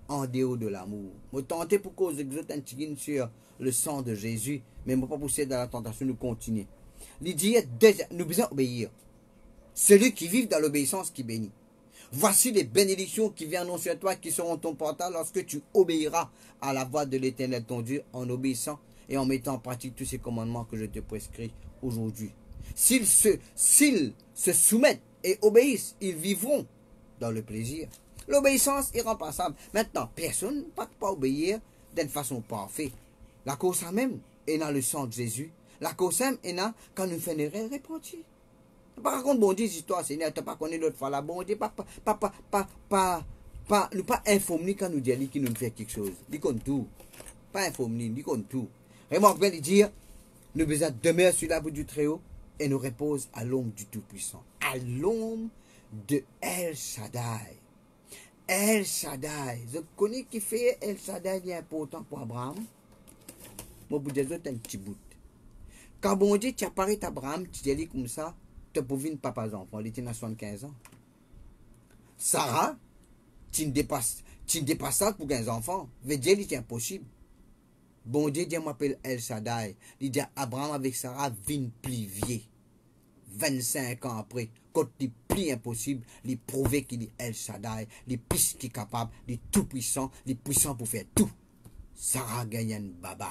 en dehors de l'amour. Je tenter pour cause de sur le sang de Jésus, mais je ne pas pousser dans la tentation, nous continuer. Il dit, nous devons obéir. Celui qui vit dans l'obéissance qui bénit. Voici les bénédictions qui viendront sur toi, qui seront ton portail lorsque tu obéiras à la voix de l'Éternel ton Dieu en obéissant et en mettant en pratique tous ces commandements que je te prescris aujourd'hui. S'ils se soumettent et obéissent, ils vivront dans le plaisir. L'obéissance est remplaçable. Maintenant, personne ne peut pas obéir d'une façon parfaite. La cause même est dans le sang de Jésus. La cause même est dans quand nous faisons une erreur repentie. Par contre, bon Dieu, histoire, Seigneur, tu n'as pas connu l'autre fois là. Bon Dieu, nous pas informer quand nous disons qu'il nous fait quelque chose. Dis comme tout. Pas informer, dis comme tout. Remarque bien, dire, nous devons demeurer sur l'abri du Très-Haut et nous repose à l'ombre du Tout-Puissant. À l'ombre de El Shaddai. El Shaddai. Je connais qui fait El Shaddai est important pour Abraham. Moi, pour dire, c'est un petit bout. Quand bon Dieu, tu apparais à Abraham, tu dis comme ça, tu pour une papa enfant, il était à 75 ans. Sarah, tu ne dépasses pas pour 15 enfants. Veut dire, c'est impossible. Bon Dieu, Dieu m'appelle El Shaddai. Il dit Abraham avec Sarah vient plivier. 25 ans après, quand il plie impossible, il prouve qu'il est El Shaddai, il plus qui est capable, il est tout puissant, il est puissant pour faire tout. Sarah gagne un baba.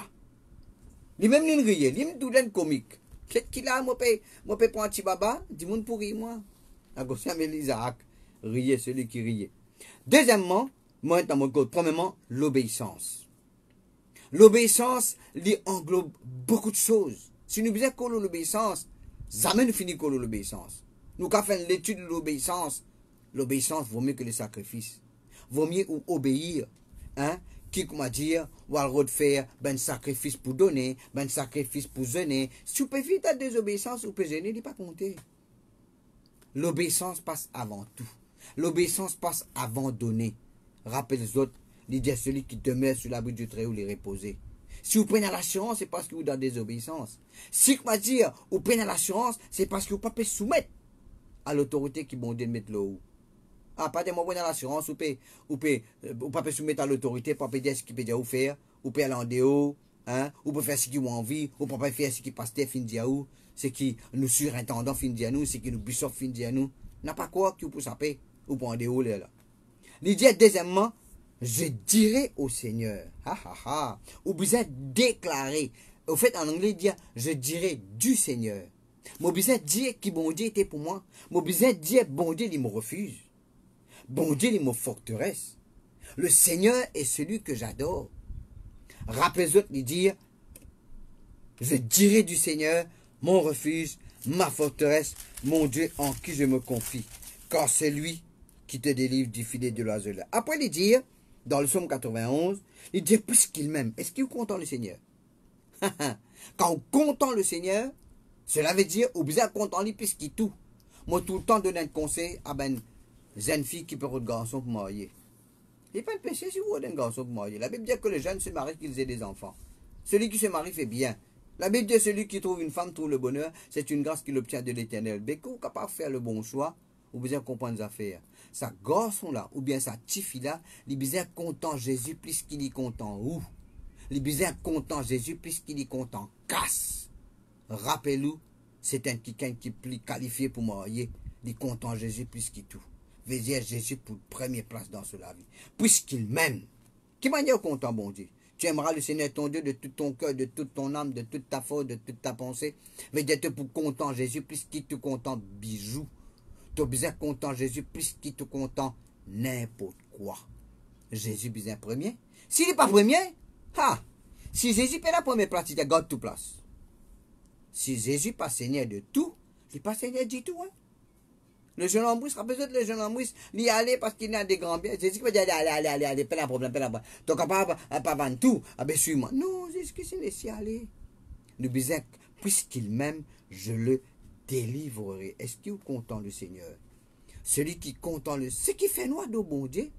Il même une rire, il même tout d'un comique. Qu'est-ce qu'il a, moi peux prendre un petit baba, du monde pour rire moi. À gauche, mais Isaac, riez celui qui riait. Deuxièmement, moi dans mon code, premièrement, l'obéissance. L'obéissance, il englobe beaucoup de choses. Si nous faisons que l'obéissance, jamais nous finissons que l'obéissance. Nous avons fait l'étude de l'obéissance. L'obéissance vaut mieux que le sacrifice. Vaut mieux obéir. Hein? Qui, comment dire, ou alors faire ben sacrifice pour donner, ben sacrifice pour jeûner. Si vous pouvez faire ta désobéissance, vous pouvez jeûner, il n'est pas compté. L'obéissance passe avant tout. L'obéissance passe avant donner. Rappelez les autres, il dit à celui qui demeure sur l'abri du Très-Haut, les reposer. Si vous prenez l'assurance, c'est parce que vous êtes dans la désobéissance. Si, comment dire, vous prenez l'assurance, c'est parce que vous ne pouvez pas soumettre à l'autorité qui bon Dieu mettre là haut. Ah, pas de moi prenez l'assurance, vous ne pouvez pas soumettre à l'autorité, vous ne pouvez pas dire ce qu'il peut dire vous faire, vous pouvez aller en dehors, hein, vous pouvez faire ce qui vous envie, vous ne pouvez pas faire ce qui pasteur fin dire ou, ce qui nous surintendant fin dire nous, ce qui nous bishop fin dire nous. N'a pas quoi que vous pouvez saper, ou pour en dehors là. L'idée deuxièmement, je dirai au Seigneur, ou vous êtes déclaré. Au fait, en anglais, dire, je dirai du Seigneur. Mon besoin dire que bon Dieu était pour moi. Mon besoin dire, bon Dieu, il me refuse. Bon Dieu, il me forteresse. Le Seigneur est celui que j'adore. Rappelez-vous de dire, je dirai du Seigneur, mon refuge, ma forteresse, mon Dieu en qui je me confie. Car c'est lui qui te délivre du filet de l'oiseau. Après, il dit, dans le psaume 91, il dit, puisqu'il m'aime, est-ce qu'il est content le Seigneur? Quand on content le Seigneur, cela veut dire, ou bien content lui puisqu'il tout. Moi, tout le temps, donne un conseil à une jeune fille qui peut être garçon pour marier. Il n'y a pas de péché si vous êtes un garçon pour marier. La Bible dit que les jeunes se marient qu'ils aient des enfants. Celui qui se marie fait bien. La Bible dit celui qui trouve une femme trouve le bonheur. C'est une grâce qu'il obtient de l'Éternel. Mais quand vous êtes capable de faire le bon choix, vous besoin comprendre les affaires. Sa garçon-là, ou bien sa petite fille-là, il besoin content Jésus plus qu'il est content où? Il besoin content Jésus plus qu'il est content casse. Rappelez-vous, c'est un quelqu'un qui est plus qualifié pour marier. Il est content Jésus plus qu'il tout. Veillez Jésus pour première place dans la vie. Puisqu'il m'aime. Qui manière content, bon Dieu? Tu aimeras le Seigneur ton Dieu de tout ton cœur, de toute ton âme, de toute ta force, de toute ta pensée. Veillez pour content Jésus puisqu'il te content bijou. Tu as besoin content Jésus puisqu'il te content n'importe quoi. Jésus besoin premier. S'il n'est pas premier, si Jésus fait la première place, il te garde toute place. Si Jésus pas Seigneur de tout, il n'est pas Seigneur du tout. Hein? Le jeune homme, a besoin de le jeune homme, il y aller parce qu'il a des grands biens. Jésus va dire, allez, pas de problème, pas de problème. Donc, pas vendre tout, suis-moi. Non, Jésus c'est laissé aller. Nous besoin, puisqu'il m'aime, je le délivrerai. Est-ce qu'il est content le Seigneur? Celui qui est content, ce qui fait noir de bon Dieu,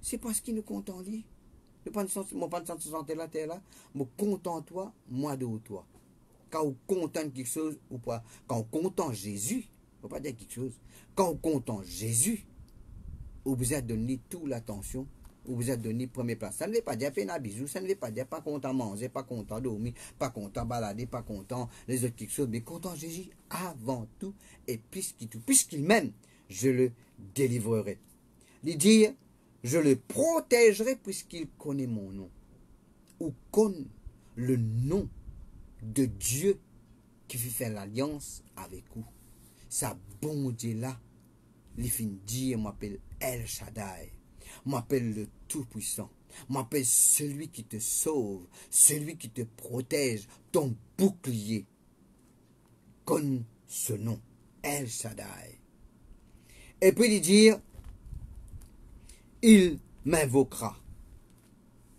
c'est parce qu'il est content lui. Je ne pas pas de santé la terre là, mais content toi, moi de toi. Quand on content quelque chose ou pas, quand on content Jésus, on ne peut pas dire quelque chose. Quand on content Jésus, on vous a donné toute l'attention, on vous a donné première place. Ça ne veut pas dire faire un bisou, ça ne veut pas dire pas content manger, pas content dormir, pas content balader, pas content les autres quelque chose, mais content Jésus avant tout et puisqu'il m'aime, je le délivrerai. Il dit, je le protégerai puisqu'il connaît mon nom. Ou connaît le nom de Dieu qui fait faire l'alliance avec vous. Sa bon Dieu là, il finit dire, m'appelle El Shaddai, m'appelle le Tout-Puissant, m'appelle celui qui te sauve, celui qui te protège, ton bouclier. Connais ce nom, El Shaddai. Et puis il dit, il m'invoquera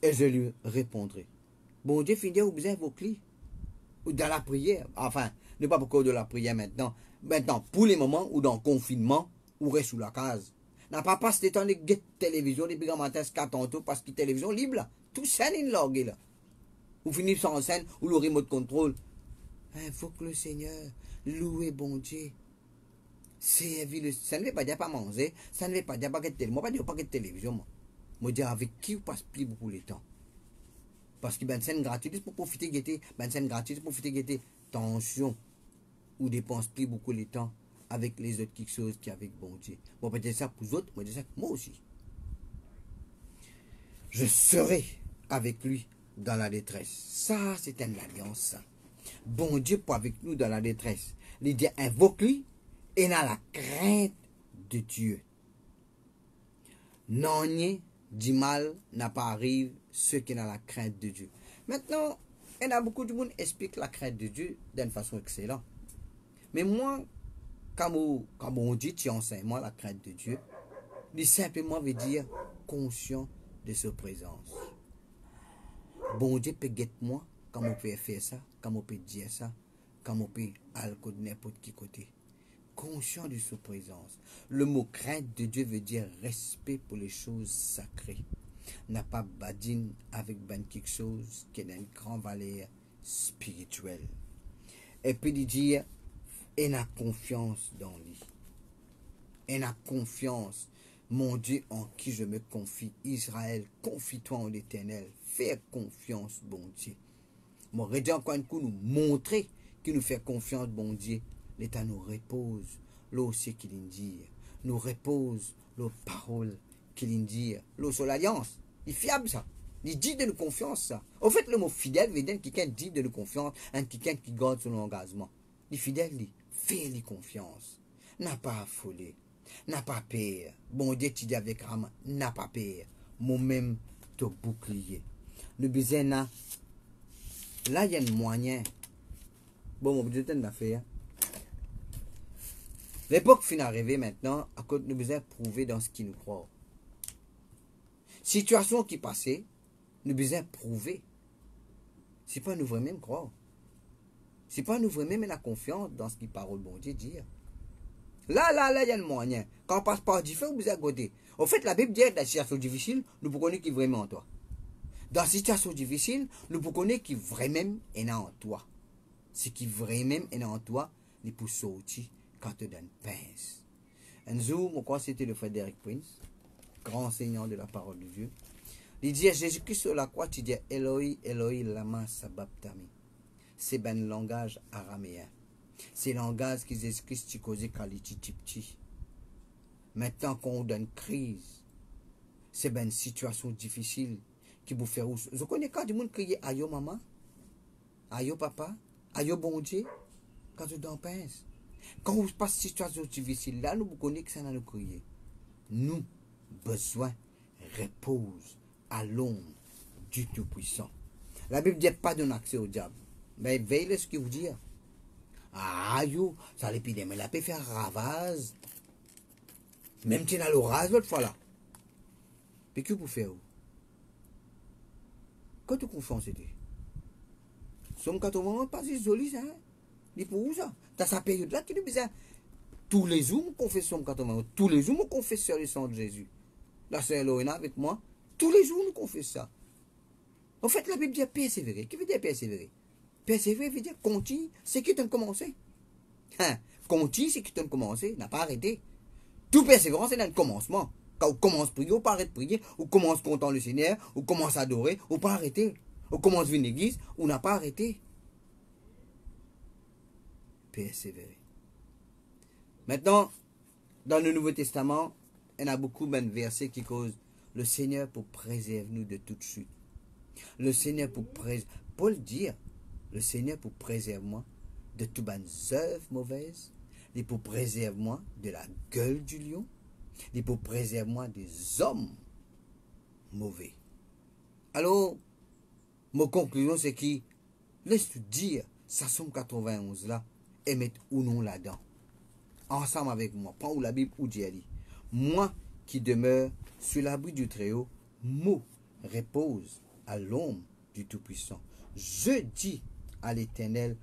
et je lui répondrai. Bon Dieu finit, vous besoin d'invoquer ou dans la prière. Enfin, ne pas beaucoup de la prière maintenant. Maintenant, pour les moments où dans le confinement, ou reste sous la case. N'a pas passé temps de get télévision depuis grand matin, 4 ans parce que télévision libre là. Tout ça n'est log là. Ou finissez sans scène, ou le remote control. Il faut que le Seigneur loue bon Dieu. Ça ne veut pas dire pas manger, ça ne veut pas dire pas de télévision. Moi, pas dire pas de télévision. Moi, dire avec qui vous passe plus beaucoup de temps. Parce que ben c'est gratuit pour profiter guetter, ben c'est gratuit pour profiter guetter. Attention, ou dépense plus beaucoup de temps avec les autres quelque chose qui avec bon Dieu. Bon, peut-être ça pour les autres, moi, ça moi aussi. Je serai avec lui dans la détresse. Ça, c'est une alliance. Bon Dieu pour avec nous dans la détresse. Il dit invoque lui et dans la crainte de Dieu. Non, du mal n'a pas arrivé ceux qui ont la crainte de Dieu. Maintenant, il y a beaucoup de monde qui explique la crainte de Dieu d'une façon excellente. Mais moi, quand on dit tu enseignes moi la crainte de Dieu, il simplement veut dire conscient de sa présence. Bon Dieu peut guetter moi, quand on peut faire ça, quand on peut dire ça, quand on peut aller de n'importe qui côté. Conscient de sa présence. Le mot crainte de Dieu veut dire respect pour les choses sacrées. N'a pas badine avec ben quelque chose qui a une grande valeur spirituelle. Et puis il dit, et a confiance dans lui. Et a confiance, mon Dieu en qui je me confie. Israël, confie-toi en l'Éternel. Fais confiance, bon Dieu. Mon redis encore un coup nous montrer qu'il nous fait confiance, bon Dieu. L'État nous repose, l'eau aussi qu'il dit. Nous repose, l'eau parole qu'il dit. L'eau sur l'alliance. Il est fiable ça. Il dit de nous confiance ça. Au fait, le mot fidèle veut dire quelqu'un dit de nous confiance, un quelqu'un qui garde son engagement. Il est fidèle, lui. Fais-lui confiance. N'a pas affolé. N'a pas peur. Bon Dieu, tu dis avec Rama, n'a pas peur. Moi-même, te bouclier. Nous besoin là, il y a un moyen. Bon, mon budget est fait. L'époque finit d'arriver maintenant, à cause nous besoin prouver dans ce qui nous croit. Situation qui passait, nous besoin prouver. C'est pas nous vraiment croire. C'est pas nous vraiment la confiance dans ce qui parole bon Dieu dire. Là, il y a le moyen. Quand on passe par du feu, vous à côté. En fait, la Bible dit que dans la situation difficile, nous pouvons connaître qui est vraiment en toi. Dans la situation difficile, nous pouvons connaître qui vraiment est en toi. Ce qui vraiment est en toi, il peut sortir quand tu donnes pince. Un jour, je crois que c'était le Frédéric Prince, grand enseignant de la parole de Dieu. Il dit à Jésus-Christ sur la croix, tu dis Eloi, Eloi, lama sabachthani. C'est ben langage araméen. C'est le langage que Jésus-Christ causait quand il était petit. Maintenant qu'on donne crise, c'est ben une situation difficile qui vous fait rousse. Je connais quand du monde crier ayo maman, ayo papa, ayo bon Dieu, quand tu donnes pince. Quand vous passez une situation difficile, là, nous connaissons que ça n'a nous crier. Nous, besoin, repose à l'ombre du Tout-Puissant. La Bible dit pas donner accès au diable. Mais veillez ce qu'il vous dit. Ah, yo, ça l'épidémie, la peut faire ravage. Même si on a l'orage l'autre fois là. Mais que vous faire où? Quand tu confies, c'était. Somme 80, pas isolé, ça. Ni pour où ça? Dans sa période là, tu dis bizarre. Tous les jours, on confesse Somme 80. Tous les jours, on confesse sur le sang de Jésus. La sœur Lorena avec moi. Tous les jours, on confesse ça. En fait, la Bible dit persévérer. Qu'est-ce que veut dire persévérer? Persévérer veut dire continue, c'est qui t'a commencé. Hein? Continue, c'est qui t'a commencé, n'a pas arrêté. Tout persévérance, c'est dans le commencement. Quand on commence à prier, on pas arrêter de prier, on commence content le Seigneur, on commence à adorer, on pas arrêter. On commence à venir à l'église, on n'a pas arrêté. Persévérer. Maintenant, dans le Nouveau Testament, il y a beaucoup de versets qui causent le Seigneur pour préserver nous de toute chute. Le Seigneur pour préserver. Paul dit, le Seigneur pour préserver moi de toutes les œuvres mauvaises. Il pour préserver moi de la gueule du lion. Il pour préserver moi des hommes mauvais. Alors, ma conclusion c'est que, laisse-tu dire, ça Somme 91 là, et mettre ou non là-dedans. Ensemble avec moi, prends ou la Bible ou Dieu dit. Moi qui demeure sur l'abri du Très-Haut, mot repose à l'ombre du Tout-Puissant. Je dis à l'Éternel,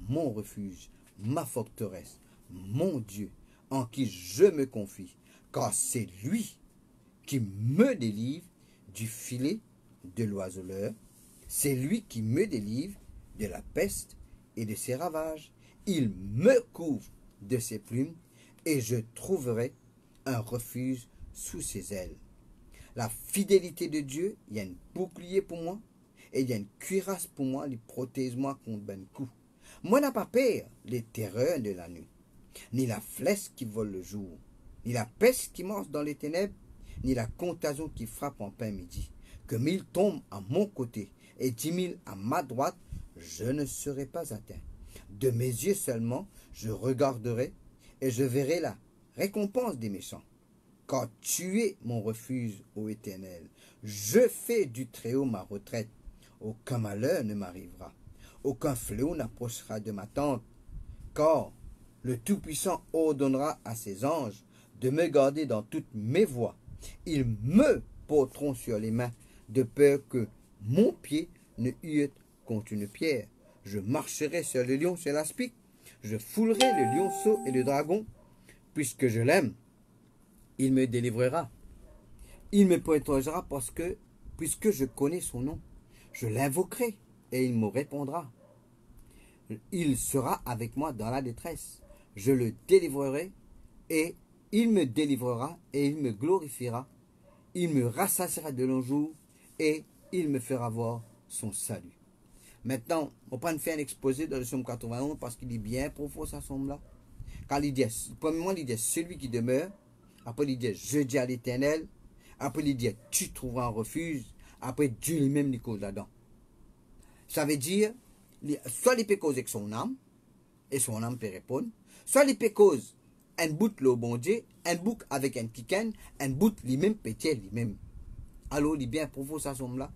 mon refuge, ma forteresse, mon Dieu, en qui je me confie, car c'est lui qui me délivre du filet de l'oiseleur, c'est lui qui me délivre de la peste et de ses ravages. Il me couvre de ses plumes et je trouverai un refuge sous ses ailes. La fidélité de Dieu, il y a un bouclier pour moi et il y a une cuirasse pour moi, il protège moi contre ben coup. Moi n'a pas peur les terreurs de la nuit, ni la flèche qui vole le jour, ni la peste qui marche dans les ténèbres, ni la contagion qui frappe en plein midi. Que 1000 tombent à mon côté et 10 000 à ma droite, je ne serai pas atteint. De mes yeux seulement, je regarderai et je verrai la récompense des méchants. Car tu es mon refuge, ô Éternel. Je fais du Très-Haut ma retraite. Aucun malheur ne m'arrivera. Aucun fléau n'approchera de ma tente. Car le Tout-Puissant ordonnera à ses anges de me garder dans toutes mes voies. Ils me porteront sur les mains, de peur que mon pied ne heurte contre une pierre. Je marcherai sur le lion, sur l'aspic. Je foulerai le lionceau et le dragon. Puisque je l'aime, il me délivrera. Il me protégera puisque je connais son nom. Je l'invoquerai et il me répondra. Il sera avec moi dans la détresse. Je le délivrerai et il me délivrera et il me glorifiera. Il me rassasiera de longs jours et il me fera voir son salut. Maintenant, on va faire un exposé dans le Somme 91 parce qu'il est bien profond, ça somme là. Quand il dit, premièrement, il dit celui qui demeure. Après, il dit je dis à l'Éternel. Après, il dit tu trouveras un refuge. Après, Dieu lui-même lui cause là-dedans. Ça veut dire, soit il peut causer avec son âme, et son âme peut répondre, soit il peut causer un bout le bon Dieu, un bout avec un kiken, un bout lui-même peut-être lui-même. Alors, il est bien profond, ça somme là.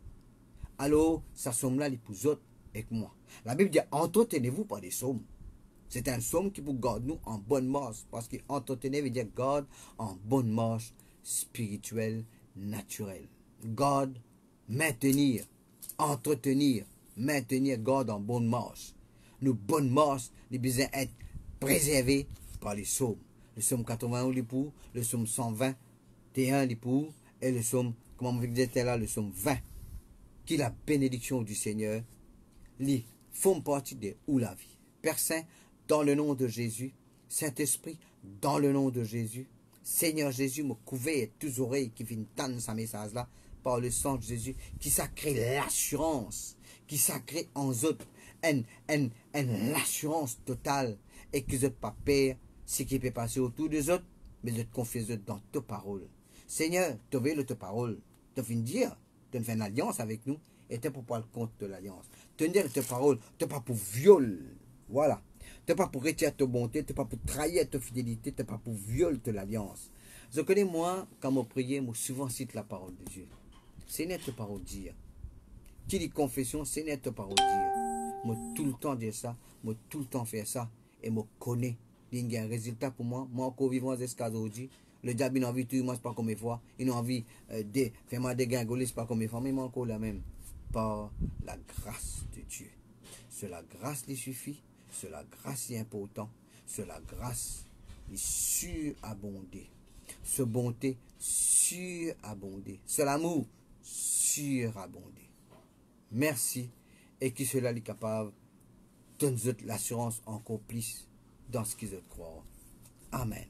Alors, ça somme là, il pour autres avec moi. La Bible dit entretenez-vous par des sommes. C'est un somme qui vous garde nous en bonne marche. Parce que entretenir veut dire garde en bonne marche spirituelle, naturelle. Garde, maintenir, entretenir, maintenir garde en bonne marche. Nous, bonne marche, nous besoin être préservés par les psaumes. Le psaume 81, les pour, le psaume 121, les pour, et le psaume, comment on disait là, le psaume 20. Qui la bénédiction du Seigneur, les font partie de où la vie. Père Saint, dans le nom de Jésus, Saint-Esprit, dans le nom de Jésus, Seigneur Jésus, me couvert et tous oreilles qui viennent tendre sa message là, par le sang de Jésus, qui sacré l'assurance, qui sacré en eux, l'assurance totale, et que vous pas peur, ce qui peut passer autour des autres, mais de te confier dans ta parole. Seigneur, tu veux ta parole, tu viens dire, tu fais une alliance avec nous, et tu pour pas le compte de l'alliance. Tu dire ta parole, tu pas pour viol, voilà. Tu pas pour retirer ta bonté, tu pas pour trahir ta fidélité, tu pas pour violer de l'alliance. Je connais moi, quand je prie, moi souvent cite la parole de Dieu. Seigneur, ta parole dire. Qui dit confession, Seigneur, ta parole dire. Moi tout le temps dire ça, moi tout le temps faire ça, et moi connais. Il y a un résultat pour moi, moi encore vivant jusqu'à aujourd'hui. Le diable il a envie de tuer moi, c'est pas comme mes fois. Il a envie de faire moi dégringoler, c'est pas comme mes fois, mais moi encore la même. Par la grâce de Dieu. C'est la grâce qui suffit. C'est la grâce est important. C'est la grâce est surabondée. Ce bonté surabondée. C'est l'amour surabondé. Merci. Et qui cela est capable de nous l'assurance encore plus dans ce qu'ils croient. Amen.